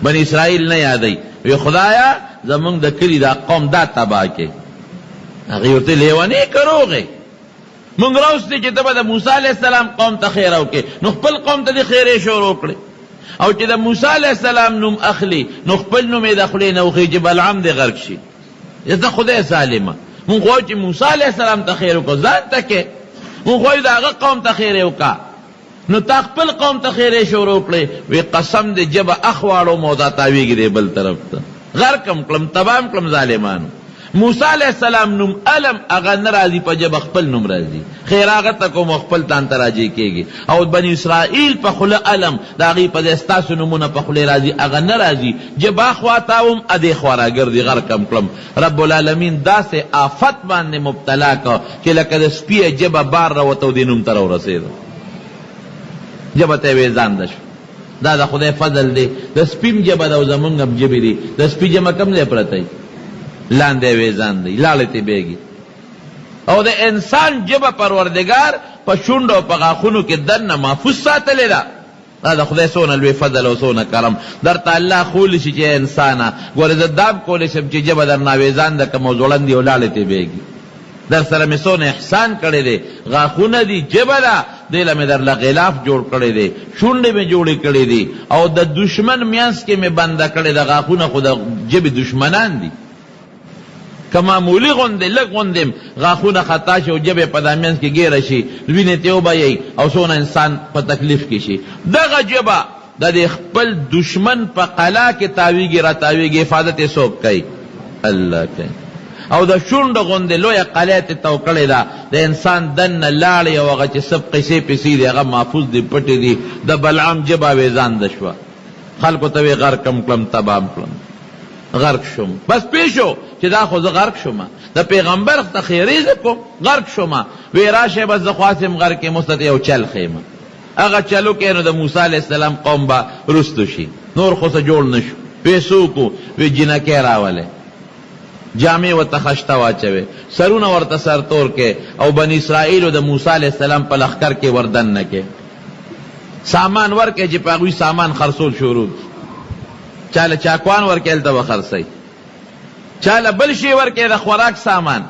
بني اسرائیل نه یادوي، وی خدایا زمونږ د کلي دا قوم دا تباه کې. هغې ورته لیونې که روغې مونږ راوستې چې ته به د موسی علیه السلام قوم ته خیره وکړې، نو خپل قوم ته د خیرې شروع کړې. او چې د موسی علیه السلام نوم اخلي نو خپل نوم یې د خولې نه وخي چې بلعم دې غرق شي. ته خدای ظالمه، مونږ غواړو چې موسی علیه السلام ته خیر وکړو، ځان ته کې مونږ غواړو د هغه قوم ته خیرې وکړه، نو تا خپل قوم ته خیرې شروع کړې. وی قسم دې جبه اخواړو مو دا تاویږي دی بل طرف ته، غرقم کړم تبام کړم ظالمانو. موسی علیہ السلام نوم علم هغه نه راځي، په جبه خپل نوم راځي. خیر هغه ته کوم خپل تان ته راجع کېږي. او بني اسرائیل په خوله علم د هغې په ځای ستاسو نومونه په خولې راځي، هغه نه راځي. جبه اخوا تاوم ادې خوا راګرځي، غرقم کړم. رب العالمین داسې آفت باندې مبتلا که چې لکه د سپي جبه بار راوته او دې نوم ته راورسېده، جبه ته یې ویزانده شو. دا د خدای فضل دی. د سپیم جبه ده او زمونږ هم جبې دي. د سپي جمه کم ځای پرتی لاندې ویزان دی، لاړې ته بیږي. او د انسان جبه پروردګار په شونډو او په غاښونو کې دننه محفوظ ساتلې ده. دا د خدای څونه لوی فضل او څونه کرم درته الله خولی شي چې انسانه ګورې زه دا هم کولی شم چې جبه در ناویزان ده که مو ځوړندي او لاړې ته بیږي. در سره مې څونه احسان کړی دی، غاښونه دي، جبه ده، دې له مې درله غلاف جوړ کړی دی، شونډې مې جوړې کړې دي، او د دشمن میانځ کې مې بنده کړې ده. غاښونه خو د جبې دشمنان دي، که معمولي غوندې لږ غوندې غاښونه خطا شي او جبې په دا منځ کې ګیره شي، وینې ته وبهیي او څونه انسان په تکلیف کې شي. دغه جبه د دې خپل دشمن په قلا کې تاویږي را تاویږي، حفاظت یې څوک کوي؟ الله کوي. او د شونډه غوندې لویه قلعه ته تو کړې ده، د انسان دننه لاړې او هغه چې سب قیسې پیسې دي هغه محفوظ دي، پټې دي. د بلعام جبه ویزانده شوه، خلکو ته وی غرقم کړم تبام کړم، غرق شم. بس پوه شو چې دا خو زه غرق شم، د پیغمبر ته خیرې زه کوم، غرق شم. وی راشئ بس زه خواستم غرق یم، اوس ته یو چل ښیم. هغه چلو کې نو د موسی علیه السلام قوم به رستو شي، نور خو څه جوړ نه شو. پیسو کو وی جنکۍ راولئ، جامې ورته خشته واچوي، سرونه ورته سرتور کې، او بني اسرائیلو د موسی علیه السلام په لښکر کې وردننه کې سامان ورکړي چې په هغوی سامان خرڅول شروع کړي. چاله چاکوان ورکړي هلته به خرڅوي، چاله بل شی ورکړي د خوراک سامان،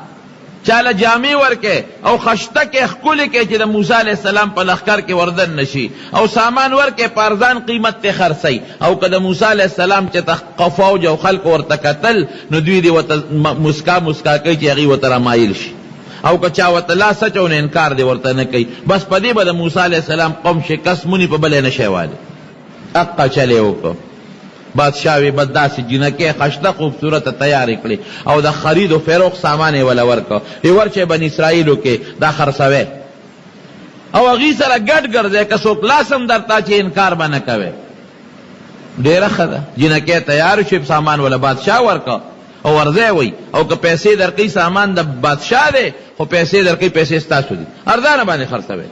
چاله جامې ورکې او خشته کې ښکلې کې چې د موسی علیه السلام په لښکر کې وردن نشي، او سامان ورکې په ارزان قیمت ته خرڅوي، او که د موسی علیه السلام چې فوج او خلق ورته کتل نو دوی دې ورته مسکا کوي چې هغوی ورته رامایل شي، او که چا ورته لاس اچو نو انکار دې ورته نه کوي. بس په دې به د موسی علیه السلام قوم شکست مونی، په بل یې نشی والی. اقا چلی وکړو. بادشاہ وی بس داسې جنکې خشته خوبصورته تیارې کړې او د خرید و فروغ سامان یې وله ورکړه، وی ورچې بني اسرائیلو کې دا خرڅوی او هغوی سره ګډ ګرځئ، که څوک لاس هم درته چې انکار به نه کوی. ډېره ښه ده. جنکې تیار شوې، سامان وله بادشاه ورکړه او ورځی وی، او که پیسې درکوي سامان د بادشاه دی، خو پیسې درکوي پیسې ستاسو دي، ارزانه باندې خرڅوی.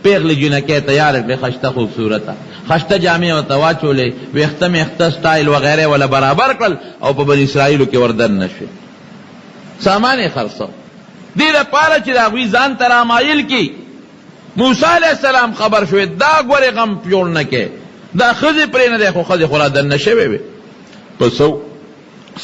پیغلی جنکې تیار کړې خشته خوبصورته، خشته جامې ورته واچولې، ویښته میخته سټایل وغیرہ وله برابر کړل او په بني اسرائیلو کې وردن نشوې. سامان یې خرڅو دې دپاره چې د هغوی ځان ته رامایل کي. موسی علیه السلام خبر شوې دا ګورې غم جوړ نه کې، دا ښځې پرې نه دی، خو ښځې خو را دننه شوې وې. په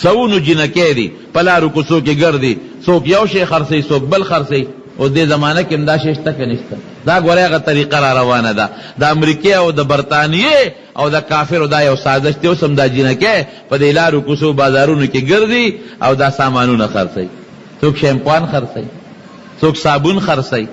سوونو جنکې دي په لارو کوڅو کې ګرځي، څوک یو شی خرڅوي څوک بل خرڅوي. او دې زمانه کې هم دا شی شته که نشته؟ دا ګورې هغه طریقه را روانه ده د امریکې او د برطانیې او د کافرو. دا یو سازش دی. اوس هم دا جنکې په دې لارو کوڅو بازارونو کې ګرځي او دا سامانونه خرڅوي. څوک شیمپوان خرڅوي، څوک صابون خرڅوي،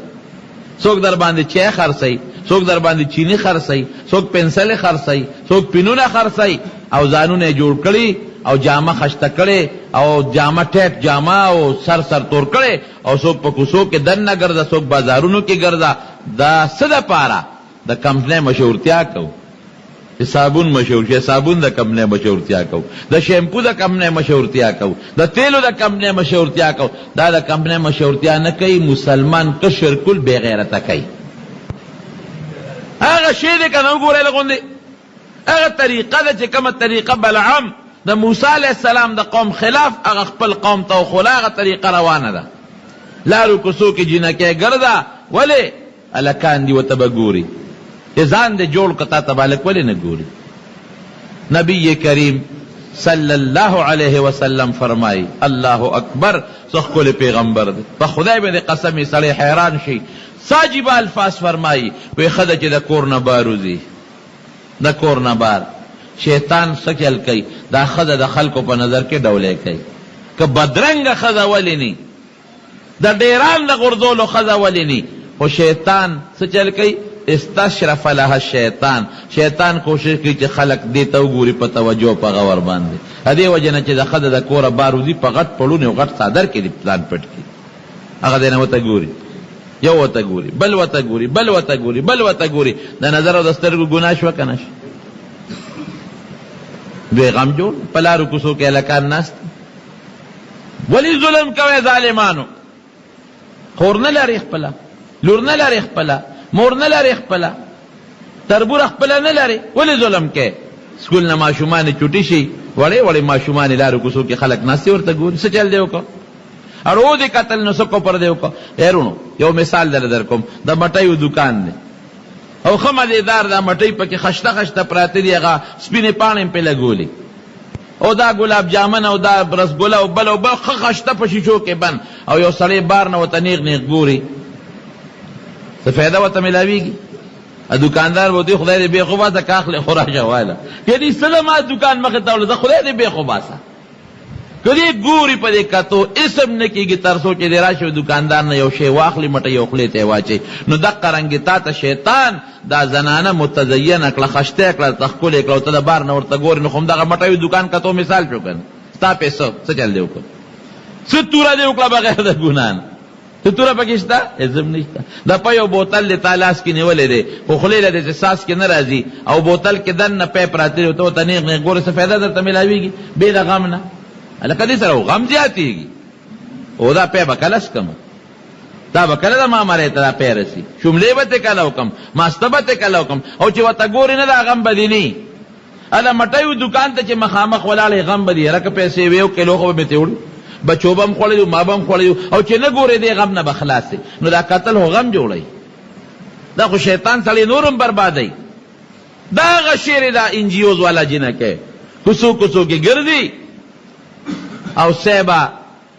څوک در باندې چای خرڅوي، څوک در باندې چینی خرڅوي، څوک پنسلې خرڅوي، څوک پینونه خرڅوي، او ځانونه یې جوړ کړي او جامه خشته کړي او جامه ټیټ جامه او سر تور کړي، او څوک په کوڅو کې دننه ګرځه، څوک بازارونو کې ګرځه. دا څه دپاره؟ د کمپنۍ مشهورتیا کوو. چې صابون مشهور شي، صابون د کمپنۍ مشهورتیا کوو، د شیمپو د کمپنۍ مشهورتیا کوو، د تیلو د کمپنۍ مشهورتیا کوو. دا د کمپنۍ مشهورتیا نه کوي، مسلمان کشر کل بې غیرته کوي. هغه شی دی که نه وګورئ لغوندې هغه طریقه ده چې کومه طریقه بلعم د موسی علیه السلام د قوم خلاف هغه خپل قوم ته وښوله، هغه طریقه روانه ده. لارو کوڅو کې جنکې ګرځه، ولې هلکان دي ورته به ګوري، چې ځان دې جوړ کړه تا ته به هلک ولې نه ګوري؟ نبی کریم صلی الله علیه وسلم فرمایي الله اکبر، څه ښکلی پیغمبر دی. په خدای باندې قسم یې سړی حیران شي. ساجبه الفاظ فرمایي، وی ښه ده چې د کور نه بار وځي، د کور نه بار. شیطان څه چل کوي؟ دا ښځه د خلکو په نظر کې ډولۍ کوي. که بدرنګه ښځه ولې نی، د ډیران د غورځولو ښځه ولې نی، خو شیطان څه چل کوي؟ استشرف لها الشیطان. شیطان کوشش کوي چې خلک دې ته وګوري په توجه په غور باندې. د دې وجې نه چې د ښځه د کوره بار وځي، په غټ پړون او غټ څادر کې دې پلان پټ کړي، هغه دې نه ورته ګوري، یو ورته ګوري، بل ورته ګوري، بل ورته ګوري، بل ورته ګوري. د نظر او د سترګو ګناه شوه که نه شوه؟ دوی غم جوړ په لارو کوڅو کې هلکان ناست. ولې ظلم کوئ ظالمانو؟ خور نه لري خپله، لور نه لري خپله، مور نه لري خپله، تربوره خپله نه لري، ولې ظلم کوئ؟ سکول نه ماشومان چوټي شي، وړې وړې ماشومان لارو کوڅو کې خلک ناستې ورته ګوري. څه چل دی وکړه؟ اړو دې قتل نو څه کوپر دی وکړه؟ هیرونو یو مثال در کوم، د مټیو دکان دی او ښه مزېدار دا مټۍ پکې خشته خشته پراته دي، هغه سپینې پاڼې پې لګولي، او دا ګلاب جامن او دا رسګله او بل او بل ښه خشته په شیشو کې بند، او یو سړی بار نه ورته نیغ نیغ ګوري. څه فایده ورته میلاویږي؟ دکاندار به وتوي خدای دې بېخو باسه، که اخلې خو راشه واله، یعنې څه له ما دکان مخې ته وړه، خدای دې بېخو باسه. که دې ګوري په دې کتو اسم نه کېږي تر څو چې دې راشي دکاندار نه یو شی واخلي، مټه یو خولې ته یې واچوي. نو دقه رنګې تا ته شیطان دا زنانه متزینه کړه، خشته کړه، ته ښکلې کړه، او ته د بار نه ورته ګورې، نو خو همدغه مټیو دکان کتو مثال شو که نه؟ ستا پیسه څه چل دی وکړه؟ څه توره دې وکړه بغیر د ګناه نه؟ څه توره پکې شته؟ عزم نشته. د په یو بوتل دې تا لاس کې نیولی دی، خو خولې له دې چې ساس کې نه راځي، او بوتل کې دننه پیپ راته دی، ته ورته نیغ نیغ ګورې، څه فایده درته میلاویږي بې د غم نه؟ هلکه دې سره غم زیاتېږي. او دا پی به کله څکم، دا به کله د معاملې ته دا پی رسي، شملې به ترې کله وکړم، ماسته به ترې کله وکړم، او چې ورته ګورې نه دا غم به دې نه. هله مټیو دکان ته چې مخامخ ولاړې غم به دې، هرکه پیسې وې یو کیلو خو به مې ترې وړو، بچو به هم خوړلی ما به هم خوړلی، او چې نه ګورې دې غم نه به خلاص دی. نو دا قتل خو غم جوړوي، دا خو شیطان سړی نور هم بربادوي. دا هغه شعر دا انجیوز والا جنکې کوڅو کوڅو کې ګرځي، او سیبا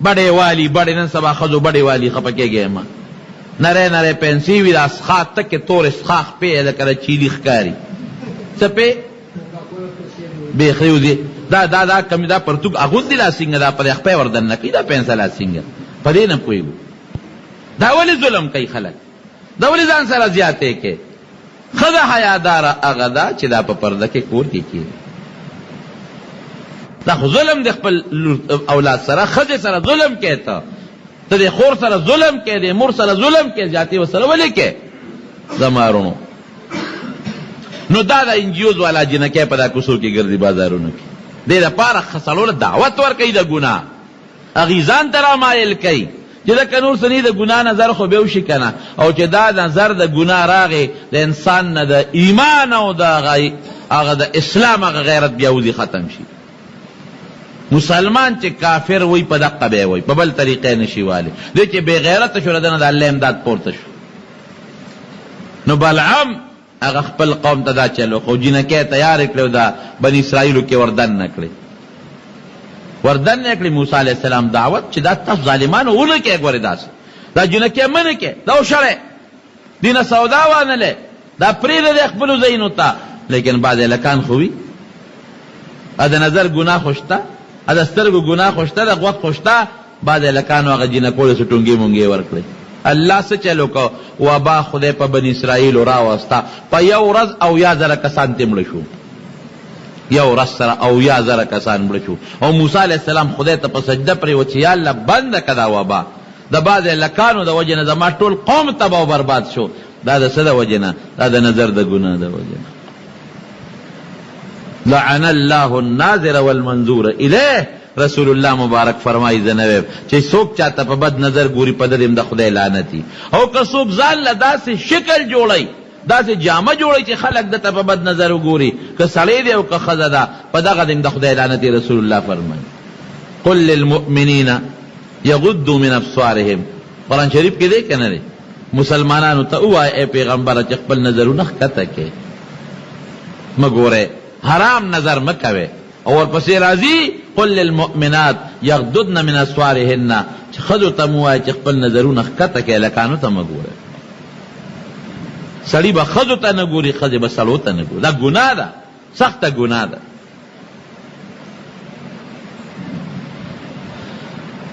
بڑے والی بڑے نن سبا خزو بڑے والی خپکے گئے ما نرے نرے پینسی وی دا اسخاق تک تور اسخاق پہ لکر چیلی خکاری سپے بے خیو دی دا کمی دا پرتوک اغود دی لا سنگا دا پر اخپے وردن نکی دا پینسا لا سنگا پدے نا پوئیگو دا ولی ظلم کئی خلق دا ولی زان سر زیادے کے خدا حیادار اغدا چی دا پا پردہ کے کور کی دا خو ظلم دی خپل اولاد سره خځې سره ظلم کې ته د خور سره ظلم کې د مور سره ظلم کې جاتی وسره ولې کې زمارونو نو دا د انجیوز والا جنکې په دا کوڅو کې ګرځي بازارونو کې دې لپاره خسلول دعوت ورکوي د ګناه اغیزان ترا مایل کوي چې د نور سنی د ګناه نظر خو به وشي کنه او چې دا نظر د ګناه راغی د انسان نه د ایمان او د هغه د اسلام هغه غیرت بیا ودی ختم شي مسلمان چې کافر وای په دقه به وای په بل طریقې نشي والی دې چې بے غیرت شو ردنه د الله امداد پورته شو نو بلعم هغه خپل قوم ته دا چلو خو جنکې تیار کړو دا بنی اسرائیل کې وردن نکړي وردن نکړي موسی علیہ السلام دعوت چې دا تاسو ظالمانو ونه کې غوړې داس دا جنکې منه کې دا وشره دینه سودا وانه له دا پرې د خپل زینو تا لیکن بعد لکان خوې اده نظر ګناه خوشتا اده سترګو ګناه خوشتا د غوږ خوشتا بعد لکانو هغه جنکول سټونګي مونږه ورکړي الله څه چلو کو وبا خدای په بنی اسرائیل را واسطه په یو ورځ او یا زره کسان تمړ شو یو ورځ سره او یا زره کسان مړ شو او موسی علیہ السلام خدای ته په سجده پرې و چې یا الله بند کدا وبا د بعد لکانو د وجنه زما ټول قوم تباہ او برباد شو دا د څه د وجنه دا د نظر د ګناه د وجنه لعن الله الناظر والمنظور الیه رسول الله مبارک فرمایي زنویب چې څوک چاته په بد نظر ګوري په دې د خدای لعنتی او که څوک ځان له داسې شکل جوړي داسې جامه جوړي چې خلک دته په بد نظر وګوري که سړی دی او که ښځه ده په دغه د خدای لعنتی رسول الله فرمایي قل للمؤمنین یغضوا من ابصارهم قرآن شریف کې دی که نه دی مسلمانانو ته ووایه ای پیغمبره چې خپل نظرونه ښکته کړئ مه ګورئ حرام نظر مکوے اور پسی راضی قل للمؤمنات یغضضن من ابصارهن چې خذو تموای چې خپل نظرونه ښکته کې لکانو ته مګوره سړی به خذو ته نه ګوري خځه به سړو ته نه ګوري دا ګناه ده سخته ګناه ده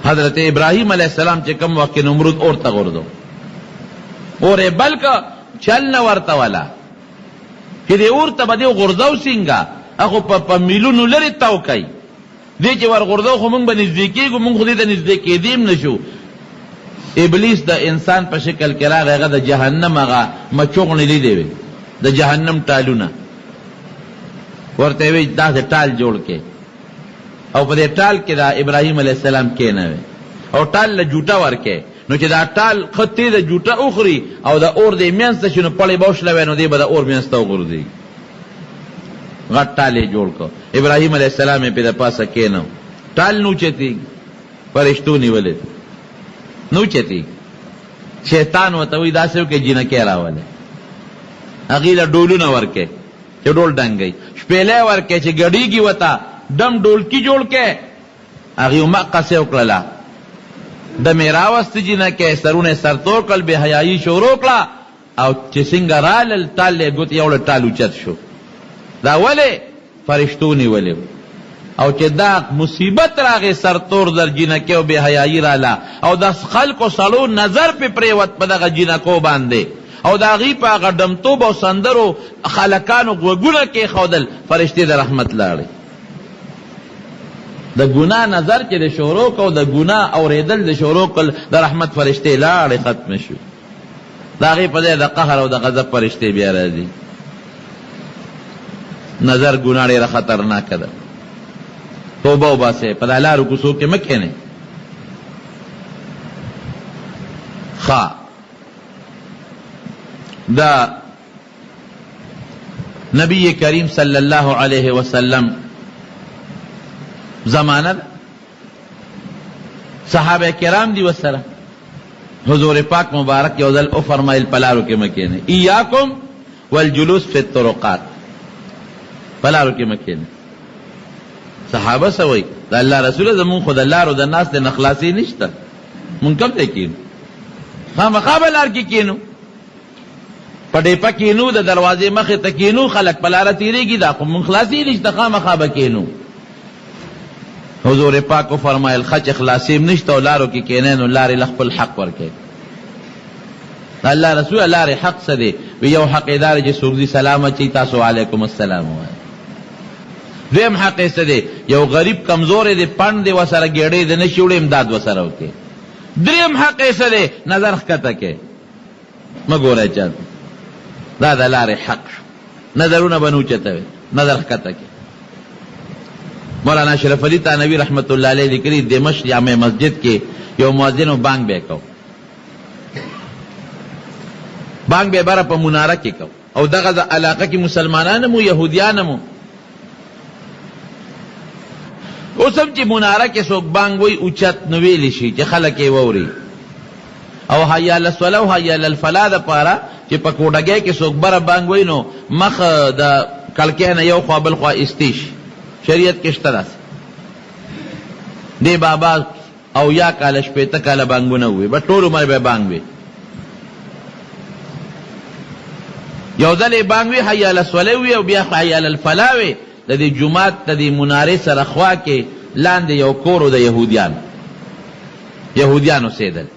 حضرت ابراہیم علیہ السلام چې کوم وخت نمرود اور ته غردو اور بلکه چل نه ورته والا چې دې اور ته به دې غورځو څنګه هغه په میلونو لرې تاو کوي دې چې ور غورځو خو موږ به نږدې کېږو موږ خو دې ته نږدې کېدیم نه شو ابلیس د انسان په شکل کې راغی هغه د جهنم هغه مچوغڼې لیدې وې د جهنم ټالونه ورته وی داسې ټال جوړ کې او په دې ټال کې دا ابراهیم علیه السلام کېنوي او ټال له جوټه ورکې نو چې دا ټال خطې د جوټه اخري او د اور د مینځ ته شي نو پړی به وشلوي نو دی به د اور مینځ ته وغورځي غټ ټال یې جوړ کړ ابراهیم علیه السلام یې پې د پاسه کېنو ټال نو چتېږي فرشتو نیولې نو چتېږي شیطان ورته وایي داسې وکړې جینکۍ راولې هغې له ډولونه ورکې چې ډول ډنګوي شپېلی ورکې چې ګډېږي ورته دم ډولکي جوړ کې هغې مقصې وکړله د مې راوستې جینکۍ سرونه سرتور کړل بې حیایي شروع کړه او چې څنګه رالل ټال یې ګوتې یو له ټال اوچت شو دا ولې فرشتو نیولې او چې دا مصیبت راغې سرتور در جینکۍ او بې حیایي راله او د خلکو سړو نظر پې پرېوت په دغه جینکو باندې او د هغې په هغه ډمتوب او سندرو خلکانو غوږونه کېښودل فرشتې د رحمت لاړې د ګناه نظر چې د شروع کو د ګناه اورېدل د شروع کل د رحمت فرشتې لاړې ختم شو د هغې په ځای د قهر او د غضب فرشتې بیا راځي نظر ګناه ډېره خطرناکه ده توبه وباسئ په دا لارو کوڅو کې مه کښېنئ ښه دا نبی کریم صلی اللہ علیہ وسلم زمانہ صحابہ کرام دی وسره حضور پاک مبارک یو ځل او فرمایل پلارو کې مکینه ایاکم والجلوس فی الطرقات پلارو کې مکینه صحابه سوي د الله رسول زمون خو د لارو د ناس د نخلاصي نشته، مونږ کم ځای کینو؟ خامخا به لار کې کینو، په ډیپه کینو، د دروازې مخې ته کینو، خلک په لاره تېرېږي، دا خو مونږ خلاصي نشته، خامخا به کینو. حضور پاک فرمایل خچ خلاصي نشته او لارو کې کینې نو لارې له خپل حق ورکوي. الله رسول لارې حق څه دی؟ وی یو حق ادار چې څوک دي سلام اچي تاسو علیکم السلام وایي. دویم حق څه دی؟ یو غریب کمزور دی پند دی وسره ګېډې دی نشي وړی امداد وسره وکړي. دریم حق څه دی؟ نظر ښکته کې مه ګوری چاته، دا د لارې حق شو. نظرونه به نه اوچتوي، نظر ښکته کې. مولانا اشرف علي تانوي رحمت الله علیه لیکلي دمشق جامع مسجد کې یو مؤذن بانګ به کو، بانګ به بره په مناره کې کو، او دغه علاقه کې مسلمانان مو یهودیان مو. اوس هم چې مناره کې څوک بانګ وایي اوچت نو ویلی شي چې خلک یې واوري، او حی علی الصلاة او حی علی الفلاح دپاره چې په کوډګۍ کې څوک بره بانګ وایي نو مخ د کړکۍ نه یو خوا بل خوا ایستی شي. شریعت کې شته داسې دی بابا او یا کاله شپېته کاله بانګونه ووي به ټول عمر به بانګ وي. یو ځل یې بانګ وي حی علی الصلاة وي او بیا حی علی الفلاح وي. د دې جومات د دې منارې سره خوا کې لاندې یو کور و د یهودیانو سیدل.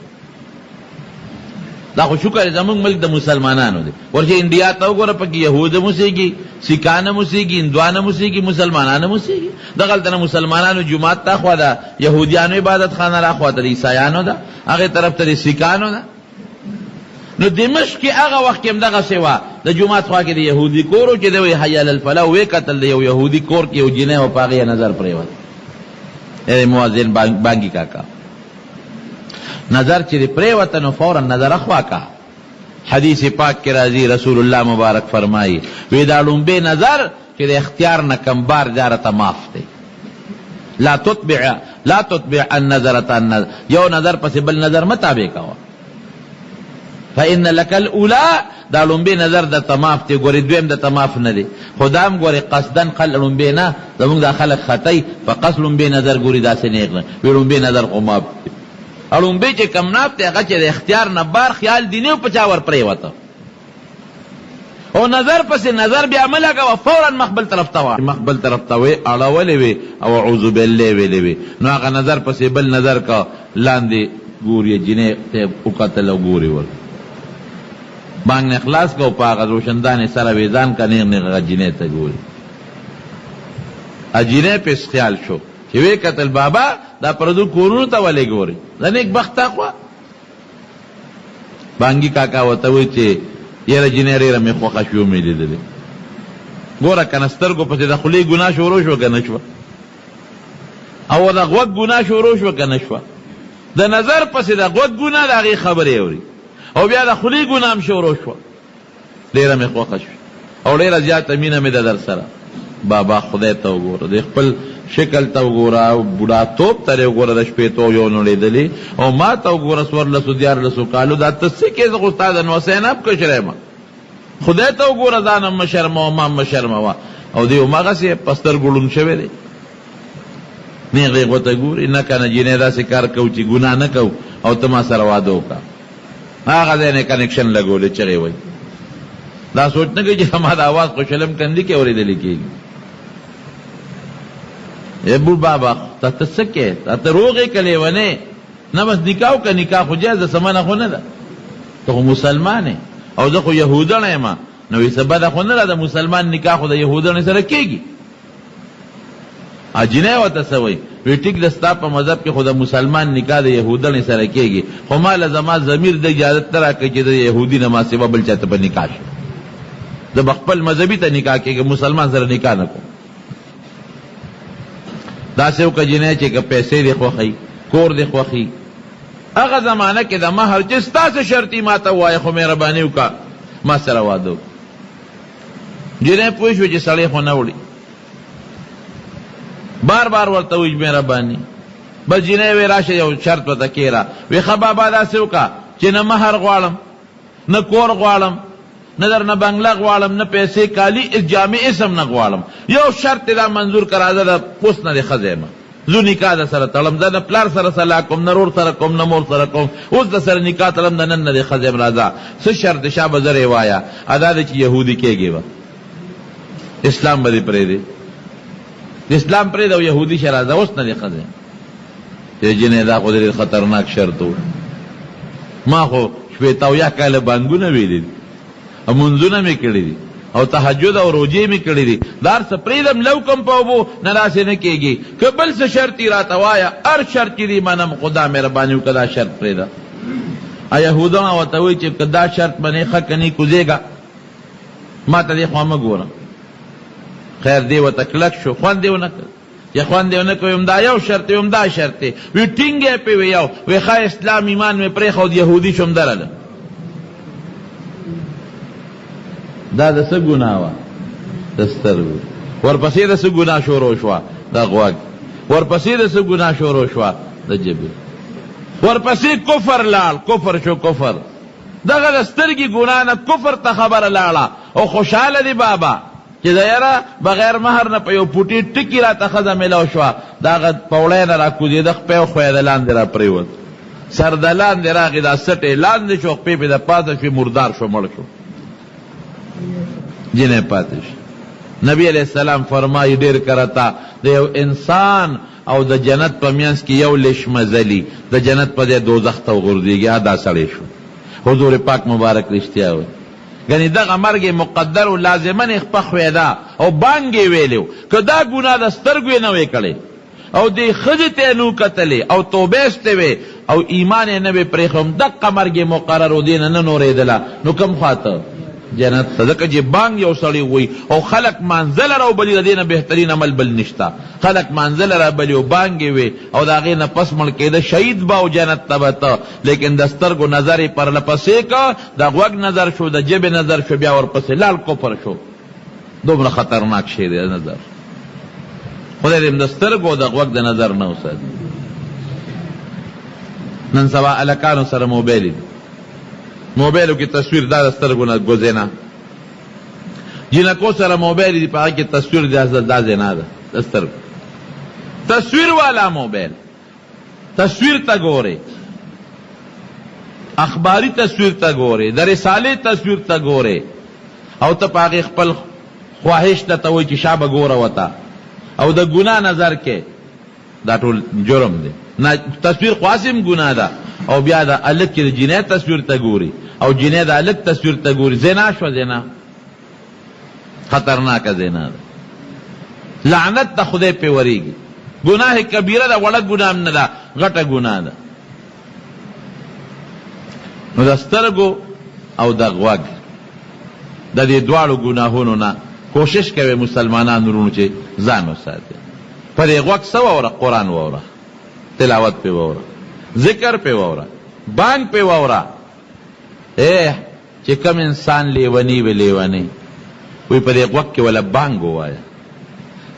دا خو شکر زمونږ ملک د مسلمانانو دی. ورشه انډیا ته وګوره پکې یهود هم اوسېږي، سیکان هم اوسېږي، هندوان هم اوسېږي، مسلمانان هم اوسېږي. دغلته نه مسلمانانو جومات ته خوا ده یهودیانو عبادت خانه را خوا ته د عیسایانو ده، هغې طرف ته د سیکانو ده. نو دمشق کې هغه وخت کې هم دغسې وه، د جومات خوا کې د یهودي کور و چې دی وایي حی علی الفلاح ویې کتل د یو یهودي کور کې یو جینۍ و په هغې یې نظر پرېوت. مؤذن بانګي کاکا نظر چې پرېوته نو فورا نظر اخوا کا. حدیث پاک کې راځي رسول الله مبارک فرمایي وی دا لومبې نظر چې د اختیار نه کم بار جارته معاف دی. لا تتبع النظرة النظر، یو نظر پسې بل نظر مه تابع کوه. فإن لك الأولى دا لومبې نظر د تماف دی، ګورې دویم د تماف نه دی. خدا هم ګورې قصدن لومبې نه، زمونږ دا خلک خطی په قصد لومبې نظر ګوري داسې نیغ نه وی لومبې نظر خو معاف دی. لومبې چې کم ناف دی هغه چې د اختیار نه بار خیال دی نه په چا ور پرېوته، او نظر پسې نظر بیا مه لګوه، فورا مخبل طرف ته وه، مخبل طرف ته وې اړولې وې او اعوذ بالله ویلې وې. نو هغه نظر پسې بل نظر کا لاندې ګوري جینۍ ته وکتل او ګوري ور بانګ نه خلاص کو په هغه روشندانې سره ویزان کا نیغ نیغ هغه جینۍ ته ګوري. جینۍ پس خیال شو چې وی کتل بابا دا پردو کورونو ته ولې ګوري، دا نیک بخت خوا. بانګي کاکا ورته وایي چې یاره جینۍ ډېره مې خوښه شوه مې لیدلې. ګوره که نه سترګو پسې د خولې ګناه شروع شوه که نه شوه، او د غوږ ګناه شروع شوه که نه شوه. د نظر پسې د غوږ ګناه د هغې خبرې اوري، او بیا د خولې ګناه هم شروع شوه. ډېره مې خوښه شوه او ډېره زیاته مینه مې ده در سره. بابا خدای ته وګوره، د خپل شکل ته وګوره، بوډاتوب ته یې وګوره د شپېتو یو نړېدلې، او ما ته وګوره څوارلسو دیارلسو کالو. دا ته څه کې زه خو ستا د نوسین اب کشری یم، خدای ته وګوره ځان هم مه شرموه ما هم مه شرموه. او دی هماغسې په سترګو ړوند شوی دی، نیغ نیغ ورته ګوري. نه که نه جینۍ داسې کار کوو چې ګناه نه کوو او ته ما سره واده وکړه. هغه ځای نه کنیکشن لګولی چغې وایي. دا سوچ نه کوي چې ما د اواز خو شلم کندي کې اورېدلی کېږي. بوډ بابا ته ته څه کې، ته روغې که لیونې نه، بس نکاح وکړه، نکاح خو جایزه سمنه خو نه ده، ته خو مسلمان یې او زه خو یهودڼه یم. نو وایي څه بده خو نه ده، د مسلمان نکاح خو د یهودڼې سره کېږي. جینۍ ورته څه وایي؟ وایي ټیک ده ستا په مذهب کې خو د مسلمان نکاح د یهودڼې سره کېږي، خو ما له زما ضمیر د اجازت نه راکوي چې د یهودي نه ما سوا بل چا ته به نکاح شي. زه به خپل مذهبي ته نکاح کېږي، مسلمان سره نکاح نه کوم. داسې وکړه جینۍ چې که پیسې دې خوښوي، کور دې خوښي، هغه زمانه کې د مهر چې ستاسې شرطي ما ته ووایه، خو مهرباني وکړه ما سره واده وکړه. جینۍ پوه شوه چې سړی خو نه وړي، بار بار ورته وایي مهرباني. بس جینۍ وی راشه یو شرط ورته کېره، وی ښه بابا داسې وکړه چې نه مهر غواړم نه کور غواړم، نه درنه بنگله غواړم نه پیسې کالي جامې اسم نه غواړم یو شرط دا منظور که راځه د اوس نه دې ښځه یم زه نکاح د سره تړم زه نه پلار سره صلاح کوم نه رور سره کوم نه مور سره کوم اوس د سره نکاح تړم د نن نه دې ښځه یم راځه څه شرط شاه به زه وایه ادا دی چې یهودي کېږي به اسلام به دې پرېږدي اسلام پرېږده او یهودي شه راځه اوس نه دې ښځه جنې دا خو ډېر خطرناک شرط و ما خو شپېته اویا کاله بانګونه ویلي دي او منځونه مې کړي دي او تهجد او روجې مې کړي دي دا هر څه پرېږدم لو کم په اوبو نه داسې نه کېږي که بل څه شرط یې راته وایه هر شرط چې دي منم خدا مهرباني وکړه دا شرط پرېږده یهودان ورته وایي چې که دا شرط منې ښه که نه کوزېږه ما ته دې خوا مه ګوره خیر دی ورته کلک شو خوند یې ونه کړ چې خوند یې ونه کړ ویم دا یو شرط ویم دا شرط دی وی ټینګ یې پې وی یو وی ښه اسلام ایمان مې پرېښود یهودي شوم درله دا د څه ګناه وه د سترګو ورپسې د څه ګناه شروع شوه د غوږ ورپسې د څه ګناه شروع شوه د ژبې ورپسې کفر لاړ کفر شو کفر دغه د سترګې ګناه نه کفر ته خبره لاړه او خوشحاله دی بابا چې د یاره بغیر مهر نه په یو پوټي ټکي راته ښځه میلاو شوه د هغه پوړی نه را کوزېده خپی او خوی د لاندې را پرېوت سر د لاندې راغی دا سټې لاندې شو خپې پې د پاسه شوې مردار شو مړ شو جنې پاتې شي نبی علیہ السلام فرمایي ډېر کرتا د یو انسان او د جنت په منځ کې یو لش مزلي د جنت په ځای دوزخ ته وغورځېږي دا سړی شو حضور پاک مبارک رښتیا وایي ګنې دغه مرګ مقدر و لازمن یې خپه خویده او بانګ یې ویلو که دا ګناه د سترګو یې نه وی کړی او دې ښځې ته یې نو کتلې او توبه ایستې وې او ایمان یې نه وی پرېښود دقه مرګ یې مقرر و دې نه نه نورېدله نو کوم خواته جنت ته ځکه چې بانګ یو سړی وی او خلق منزله راوبلي د دې نه بهترین عمل بل نشته خلق منزله رابلي او بانګ یې وی او د هغې نه پس مړ کېده شهید به او جنت ته به ته لیکن د سترګو نظر یې پرلپسې که د غوږ نظر شو د ژبې نظر شو بیا ورپسې لاړ کفر شو دومره خطرناک شی دی نظر خدای دې د سترګو او د غوږ د نظر نه وساتي نن سبا هلکانو سره موبایل دي موبایلو کې تصویر دا د سترګو نه ګوزینا جنکو سره موبایل دي په هغه کې تصویر دا زینا ده د سترګو تصویر والا موبایل تصویر ته ګورې اخباری تصویر ته ګورې د رسالې تصویر ته ګورې او ته په هغې خپل خواهش ته وایي چې شابه ګوره وته او د ګناه نظر کې دا ټول جرم دی تصویر خاصم ګناه ده او بیا د الک کې د جنۍ تصویر ته ګوري او جنۍ د الک تصویر ته ګوري زنا شوه زنا خطرناکه زنا ده لعنت ته خدای پې ورېږي ګناه کبیره ده وړه ګناه هم نه ده غټه ګناه ده نو د سترګو او د غوږ د دې دواړو ګناهونو نه کوشش کوي مسلمانان ورونو چې ځان وساتي په دې غوږ څه واوره قرآن واوره تلاوت پې واوره ذکر پې واوره بانګ پې واوره چې کم انسان لیونی وي لیونی وی په دې غوږ کې ولا بانګ ووایه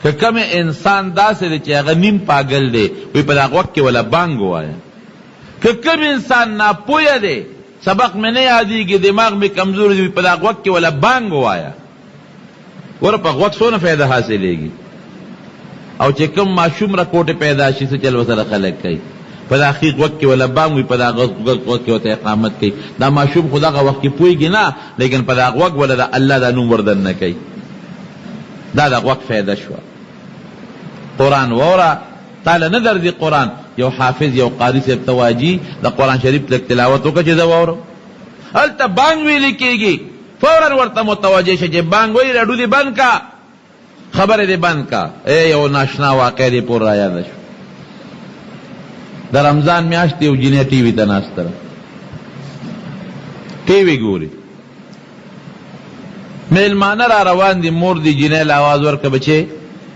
که کم انسان داسې دی چې هغه نیم پاگل دی وی په دې غوږ کې ولا بانګ ووایه که کم انسان ناپویه دی سبق مې نه یادېږي دماغ مې کمزور دی په دې غوږ کې ولا بانګ ووایه ور په غوږ څونه فایده حاصلېږي او چې کوم ماشوم راکوټې پیدا شي څه چل ورسره خلک کوي په دا اخیر وخت کې ولا بام وي په دا غوږ کې ورته اقامت کوي دا ماشوم خو دغه وخت کې پوهېږي نه لیکن په دا غوږ ولا د الله دا نوم وردن نه کوي دا د غوږ فایده شوه قرآن واوره تاله نه درځي قرآن یو حافظ یو قاري صاحب ته واجي د قرآن شریف لږ تلاوت وکړه چې زه واورم هلته بانګ ویلې کېږي فوراً ورته متوجه شه چې بانګ وایي راډو دې بند کا خبره دې بند کا یو ناشنا واقع دې پور را یاده شو د رمضان میاشت یو جنۍ ټي وي ته ناسته ده ټي وي ګوري میلمانه را روان دي مور دي جنۍ له اواز ورکړه بچې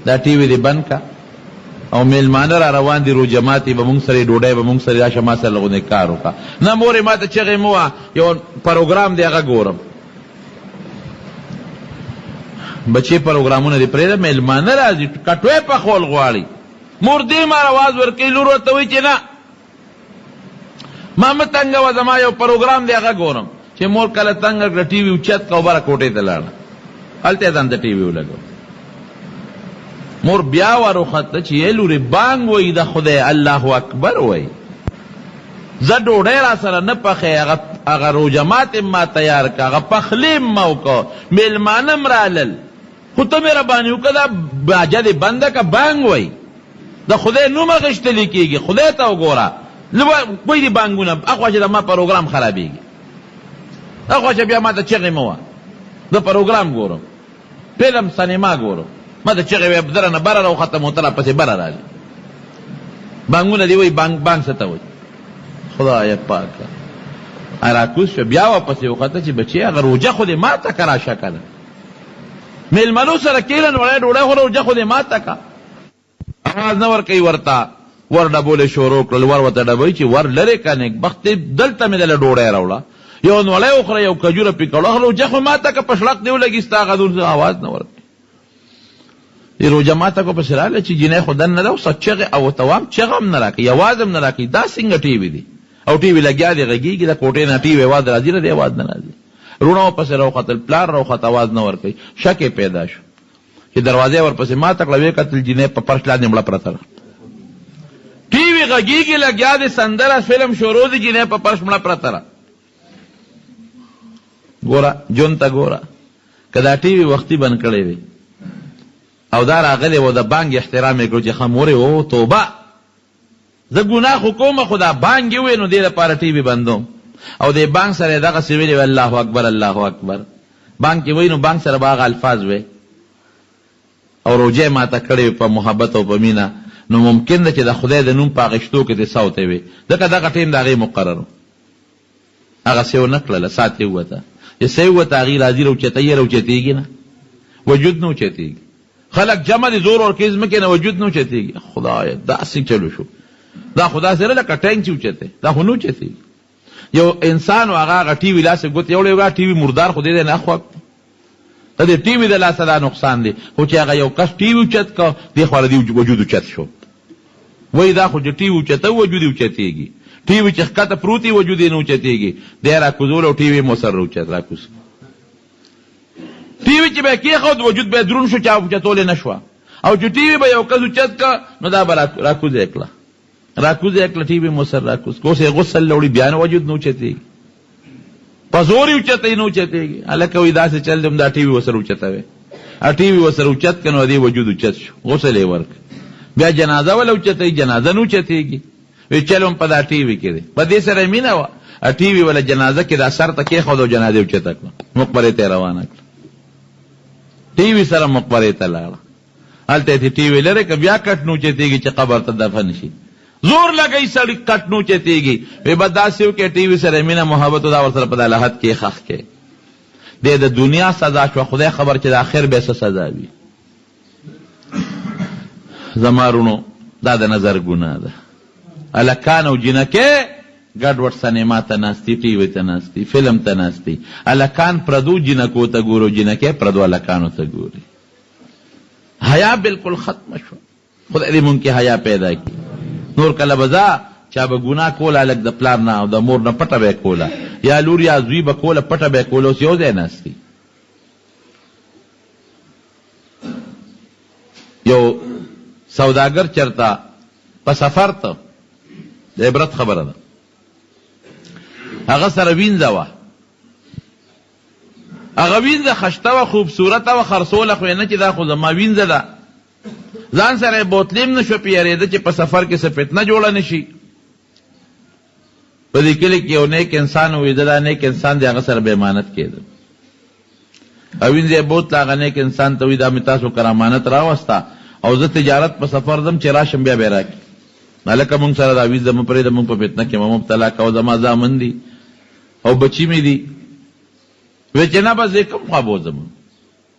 دا ټي وي دې بند کا او میلمانه را روان دي روژه ماتې به مونږ سره ډوډۍ به مونږ سره راشه ما سره لغونې کار وکړه نه مورې ما ته چغې مه وه یو پروګرام دی هغه ګورم بچې پروګرامونه دې پرېږده میلمانه راځي کټوی پخول غواړي مور دې مار آواز ورکوي لور ورته وایي چې نه ما مه تنګوه زما یو پروګرام دی هغه ګورم چې مور کله تنګ کړه ټي وي اوچت کړه او بره کوټې ته لاړه، هلته یې ځان ته ټي وي ولګو. مور بیا وروخته چې یې لورې بانګ وایي د خدای الله اکبر وایي، زه ډوډۍ را سره نه پخې، هغه روژه ماتې ما تیار که، هغه پخلی ما وکړه، میلمانه م رالل، خو ته مهرباني وکړه دا باجه دې بنده که بانګ وایي، د خدای نوم اخیستلی کېږي، خدای ته وګوره کوی دي بانګونه، اخوا چې د ما پروګرام خرابېږي، اخوا چې بیا ما ته چغې مه وه، د پروګرام ګورم، فلم سینما ګورم، ما ته چغې وی دره نه بره راوخته موتره پسې بره رالي، بانګونه دې وایي بانګ څه ته وایي. خدای پاکه راکوز شو، بیا واپسې وخته چې بچې هغه روژه خو دې ماته که راشه که نه، میلمنو سره کېله نوړی ډوډۍ خو روژه خو دې ماته که، اواز نه ورکوي ورته، ور ډبولې شروع کړل، ور ورته ډبوي چې ور لرې که نیکبخت دلته مې دله ډوډۍ راوړه، یو نوړی وخوره یو کجوره پې کړه، روژه خو ماته که په شړق دې ولګي ستا هغه دور اواز نه ورکوي. روژه ماته کو پسې راغله چې جینۍ خو دننه ده، اوس چغې او توام چغه هم نه راکوي، اواز هم نه راکوي، دا څنګه ټي وي دي او ټي وي لګیا دی غږېږي، د کوټې نه ټي وي اواز راځي نه دی اواز نه راځي. روڼه ورپسې راوختل، پلار راوخت اواز نه ورکوي، شک یې پیدا شو چې دروازې ورپسې ماته کړه، ویې کتل جینۍ په فرش لاندې مړه پرته ده، ټي وي غږېږي لګیا دی، سندره فلم شروع دی، جینۍ په فرش مړه پرته ده. ګوره ژوند ته ګوره، که دا ټي وي وختي بند کړی وي او دا راغلی و د بانګ احترام یې کړو چې ښه مورې او توبه زه ګناه خو کومه، خو دا بانګ یې ووی نو دې لپاره ټي وي بندوم، او دې بانګ سره یې دغسې ویلې وی الله اکبر الله اکبر، بانګ چې وایي نو بانګ سره به هغه الفاظ وی او روژه یې ماته کړې په محبت او په مینه، نو ممکن ده چې د خدای د نوم په اخیستو کې دې سوتی وي، ځکه دغه ټیم د هغې مقرر و، هغه سې ونه کړله، سات یې ووته، چې سې ووته هغې راځي راوچته یې راوچتېږي نه، وجود نه اوچتېږي، خلک جمع دي زور ورکوي ځمکې نه، وجود نه اوچتېږي. خدایه داسې چلو شو، دا خدا سره لکه ټینک چې اوچته، دا خو نه اوچتېږي. یو انسان و هغه ټي وي لاسې ګوتې یوړی وګه، ټي وي مردار خو دې دی نه خوښ، ته د ټي وي د لاسه دا نقصان دی، خو چې هغه یو کس ټي وي اوچت که دې خوا دې وجود اوچت شو، وایي دا خو چې ټي وي اوچته وجود یې اوچتېږي، ټي وي چې ښکته پروت وي وجود یې نه اوچتېږي، دی راکوزول او ټي وي مو سره راوچت راکوز، ټي وي چې به یې کېښود وجود به یې دروند شو، چا اوچتولی نه شوه، او چې ټي وي به یو کس اوچت که نو دا به راکوز یې کړه، راکوز یې کړه، ټي وي مو سر راکوز که، اوس یې غسل راوړي بیا نه وجود نه اوچتېږي، په زور یې اوچته نه اوچتېږي، هلکه وایي داسې چل دی دا ټي وي ورسره اوچته وی، ټي وي ورسره اوچت که نو دې وجود اوچت شو، غسل یې ورکړ، بیا جنازه وله اوچتوي، جنازه نه اوچتېږي، وی چل هم په دا ټي وي کې دی، په دې سره یې مینه وه، ټي وي وله جنازه کې دا سر ته کېښود او جنازه یې اوچته کړه، مقبرې ته یې روانه کړه، ټي وي سره مقبرې ته لاړه، هلته یې ټي وي لرې که بیا کټ نه اوچتېږي چې قبر ته دفن شي، زور لګی سړی کټ نه اوچتېږي، وی به داسې وکړې ټي وي سره مینه محبت دا ورسره په دا لحد کې ښخ کې، دې د دنیا سزا شوه، خدای خبر چې د آخر به څه سزا وي. زما رونو دا د نظر ګناه ده، هلکان او جینکې ګډوډ سینما ته ناستي، ټي وي ته ناستي، فلم ته ناستي، هلکان پردو جینکو ته ګورو، جینکې پردو هلکانو ته ګوري، حیا بالکل ختمه شوه، خدای دې مونږ کې حیا پیدا کړي. نور کله به ځه چا به ګناه کوله هلک د پلار نه او د مور نه پټه به یې کوله، یا لور یا زوی به کوله پټه به یې کوله، اوس یو ځای ناستي. یو سوداګر چرته په سفر ته د عبرت خبره ده، هغه سره وینځه وه، هغه وینځه خشته وه، خوبصورته وه، خرڅوله خو یې نه چې دا خو زما وینځه ده، ځان سره یې بوتلیم نه شو پیارېده چې په سفر کې څه فتنه جوړه نه شي. په دې کلي کې یو نیک انسان ویده، دا نیک انسان دی هغه سره به امانت کېده، او وینځه یې بوتله، هغه نیک انسان ته وایي دا مې تاسو کره امانت راوسته او زه تجارت په سفر ځم چې راشم بیا به یې راکړي، هلکه مونږ سره دا وینځه مه پرېږده، مونږ په فتنه کې مه مبتلا کوه، زما زامن دي او بچي مې دي. وی چې نه بس زه کوم خوا بوځم،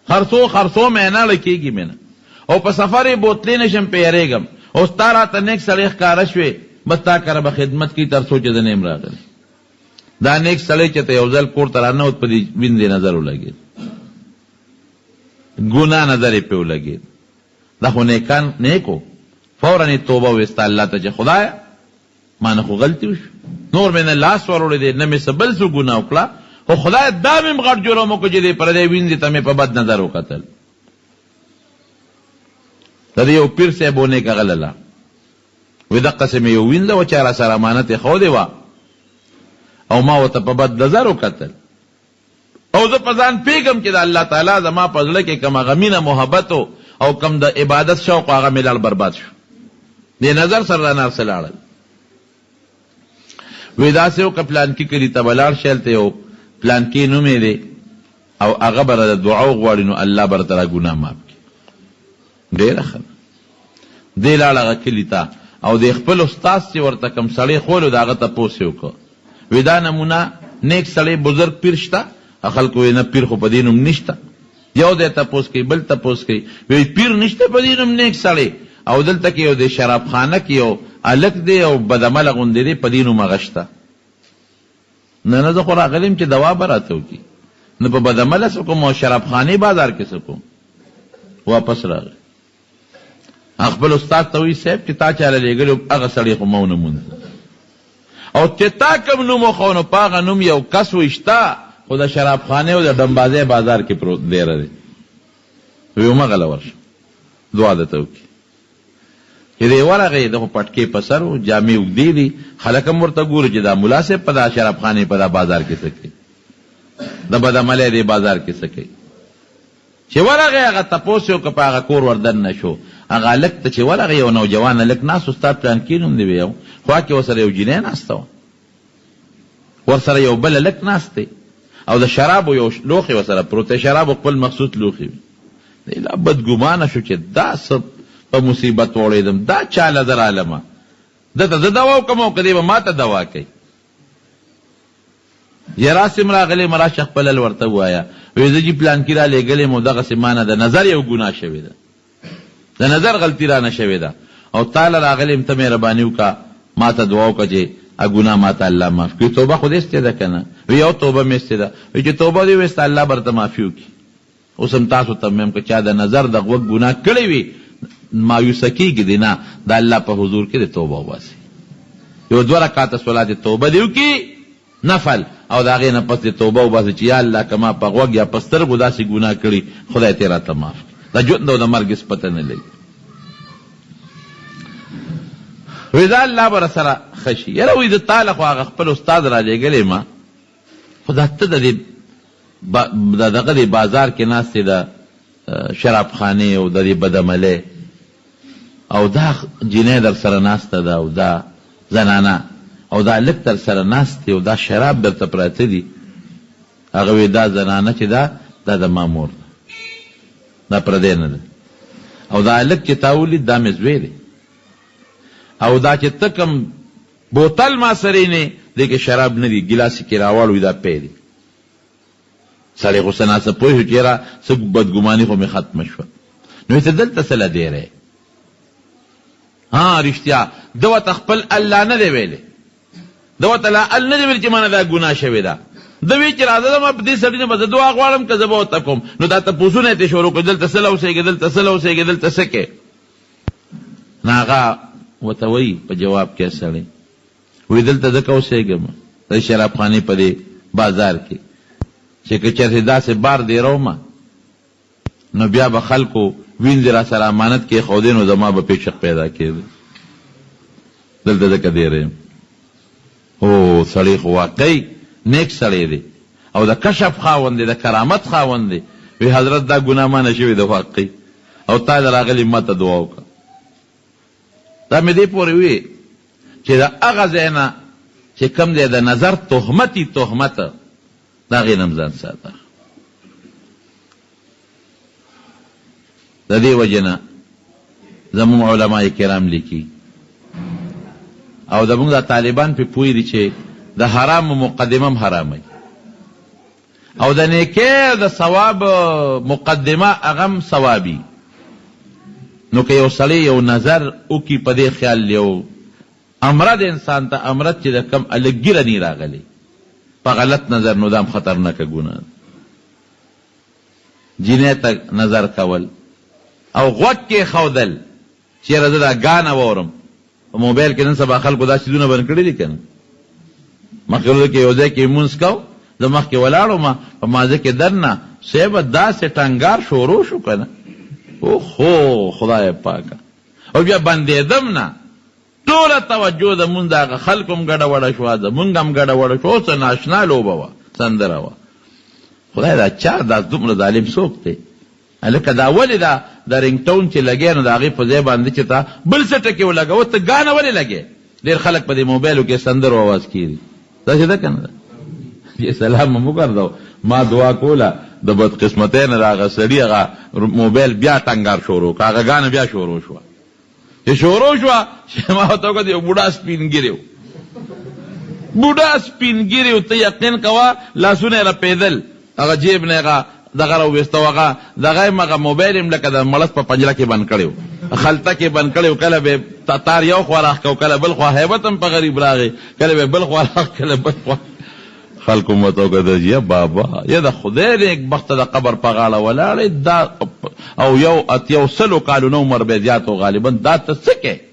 خرڅو مې نه لکېږي مې نه، او په سفر یې بوتلې نه شم پیارېږم، او ستا راته نیک سړی ښکاره شوې، بس تا کره به خدمت کوي تر څو چې زه نه یم راغلی. دا نیک سړی چې ته یو ځل کور ته راننوت، په دې وینځې نظر ولګېد، ګناه نظر یې پرې ولګېد، دا خو نیکان نیکو فوراً یې توبه ویسته الله ته چې خدایه ما نه خو غلطي وشو، نور مې نه لاس وروړی دی، نه مې څه بل څه ګناه وکړه، خو خدای دا مې غټ جرم وکړو چې دې پردی وینځې ته مې په بد نظر وکتل. د یو پیر صاحب ونه کغلله وی دقسې مې یو وینځه وه چې را سره امانت یې ښودې وه او ما ورته په بد نظر وکتل او زه په ځان پوهېږم چې د الله تعالی زما په زړه کې کوم هغه مینه محبت او کم د عبادت شوق هغه مې لاړ برباد شو. دې نظر سره رانه څه لاړل. وی داسې وکړه پلانکي کلي ته به لاړ شي هلته یو پلانکي نوم یې دی او هغه به د دعا وغواړي نو الله به راته را ګناه معاف کړي. ډېره ښه دې لاړ هغه کلي ته او د خپل استاد چې ورته کوم سړی خولو د هغه تپوس یې وکړه. وی دا نمونه نیک سړی بزرګ پیر شته؟ خلکو وی نه پیر خو په دې نوم نشته. یو دی تپوس کوي بل تپوس کوي وی پیر نشته په دې نوم نیک سړی او دلته کې یو د شرابخانه کې یو الک دی او بدعمله غوندې دی په دې نوم هغه شته. نه زه خو راغلی یم چې دوا به راته وکړي نه په بدعمله څه کوم او شرابخانې بازار کې څه کوم. واپس راغی خپل استاد ته وی صاحب چې تا چاله لېږلي هغه سړی خو ما ونه موند او چې تا کوم نوم وښو نو په هغه نوم یو کس وی شته خو د شرابخانې او د ډمبازۍ بازار کې پروت دیره دی. وی همغله ورشه دعا درته وکړي. چې دی ورغی د خو پټکې په سر و جامې اوږدې دي خلک هم ورته ګوري چې دا ملا صاحب په دا شرابخانې په دا بازار کې څه کوي د بدعملۍ دې بازار کې څه کوي. چې ورغی هغه تپوس یې وکړه په هغه کور وردن نه شو. هغه هلک ته چې ورغی یو نوجوان هلک ناست و ستا پلانکي نوم دی یو خوا کې ورسره یو جینۍ ناسته وه ورسره یو بل هلک ناست دی او د شرابو یو لوښی ورسره پروت دی شرابو خپل مخصوص لوښي وي. دی لا بدګمانه شو چې دا څه په مصیبت وړېدم دا چاله زه رالمه دته زه دوا وکړم او که دی به ما ته دوا کوي. یراسم راغلی مراشه خپل حل ورته ووایه وی زه جي پلانکي را لېږلی م دغسې ما نه د نظر یو ګناه شوې ده د نظر غلطي رانه شوې ده او تاله راغلی م ته مهرباني وکړه ما ته دعا وکړه چې ګناه ما ته الله معاف کړي. توبه خو دې استې ده که نه؟ وی یو توبه مې استې ده. وی چې توبه دې ویسته الله به درته معافي وکړي. اوس هم تاسو ته مې هم که چا د نظر د غوږ ګناه کړی وي مایوسه کېږي دی نه د الله په حضور کې د توبه وباسي. یو 2 رکعاته صلات توبه دې وکړي نفل او د هغې نه پس دې توبه وباسي چې یا الله که ما په غوږ یا په سترګو داسې ګناه کړي خدای ته یې راته معاف کړي. د ژوند او د مرګ هېڅ پته نه لګي. وی دا الله به راسره ښه شي. یاره وی د تا له خو هغه خپل استاد را لېږلی ما خو دا ته د دغه د بازار کې ناستې د شرابخانې او د دې بدعملۍ او دا جینۍ در سره ناسته ده او دا زنانه او دا هلک در سره ناست دی او دا شراب درته پراته دي. هغه وی دا زنانه چې دا د ما مور ده دا پردی نه ده او دا هلک چې تا ولید دا مې زوی دی او دا چې ته کوم بوتل ما سره نه دی کې شراب نه دي ګیلاسې کې راوړ وي دا پی دی. سړی خو څه ناڅه پوه شو چې یاره څه بدګماني خو مې ختمه شوه. نو ته دلته څه له دیری ها رښتیا ده ورته خپل الله نه دی ویلی ده ورته لا ال نه دی ویلی چې مانه دا ګناه شوې ده. ده وی چې راځه ما په دې سړي نه به زه دعا غواړم که زه به ورته کوم. نو دا تپوسونه یې ترې شروع کړو دلته څه له اوسېږې دلته څه له اوسېږې دلته څه کې. نو هغه ورته وایي په جواب کې سړی وی دلته ځکه اوسېږم د شرابخانې په دې بازار کې چې که چېرته داسې بار دی رومه نو بیا به خلکو وینځې را سره امانت کې ښودې نو زما به پیشق پیدا کېده دلته ځکه دیره یم. او سړی خو واقعي نیک سړی دی او د کشف خاوند دی د کرامت خاوند دی. وی حضرت دا ګناه ما نه شوې ده واقعي او تا د راغلي ما ته دعا وکړه. دا مې دې پورې وی چې د هغه ځای نه چې کوم دی د نظر تهمتي تهمت د هغې نه هم ځان ساته. د دې وجې نه زموږ علما کرام لیکي او زموږ د طالبان پې پوه دي چې د حرامو مقدمه هم حراموي او د نیکۍ د ثواب مقدمه هغه هم ثوابي. نو که یو سړی یو نظر وکړي په دې خیال یو امرد انسان ته امرد چې د کم الګیره نی راغلی په غلط نظر نو دا هم خطرناکه ګناه ده. جینۍ ته نظر کول او غوږ کې ښودل چېرې زه دا ګانه واورم. په موبایل کې نن سبا خلکو دا څیزونه بند کړي دي که نه. مخکې ورځو کې یو ځای کې لمونځ کو زه مخکې ولاړم په مازه کې دننه صاحبه داسې ټنګار شروع شو که نه اوهو خدای پاکه او بیا بندېدم نه ټوله توجه زمونږ د هغه خلکو هم ګډه وډه شوه زمونږ هم ګډه وډه شوه اوس ناشنا لوبه وه سندره وه خدای دا چا دا دومره ظالم څوک دی هلکه دا ولې دا د رنګ ټون چې لګی نو د هغې په ځای باندې چې تا بل څه ټکې ولګوه ته ګانه ولې لګې ډېر خلک په دې موبایلو کې سندرو آواز کېږي داسې ده که نه ده چې سلام مو وګرځو ما دعا کوله د بدقسمتۍ نه د هغه سړي هغه موبایل بیا ټنګار شروع کړه هغه ګانه بیا شروع شوه چې شروع شوه چې ما ورته وکړه یو بوډا سپین ګیری و بوډا سپین ګیری و ته یقین کوه لاسونه یې رپېدل هغه جیب نه هغه دغه راوویسته و هغه دغه یم هغه موبایل یم لکه د مړس په پنجره کې بند کړی و خلطه کې بند کړی و کله به تار یو خوا راښ کو کله بل خوا هیبت هم په غریب راغی کله به بل خوا راښ کله بل خوا خلکو مو ورته وکتل یا بابا یا د خدای نیک بخته د قبر په غاړه ولاړې دا او یو اتیو سلو کالو نه عمر به زیات و غالبا دا ته څه کې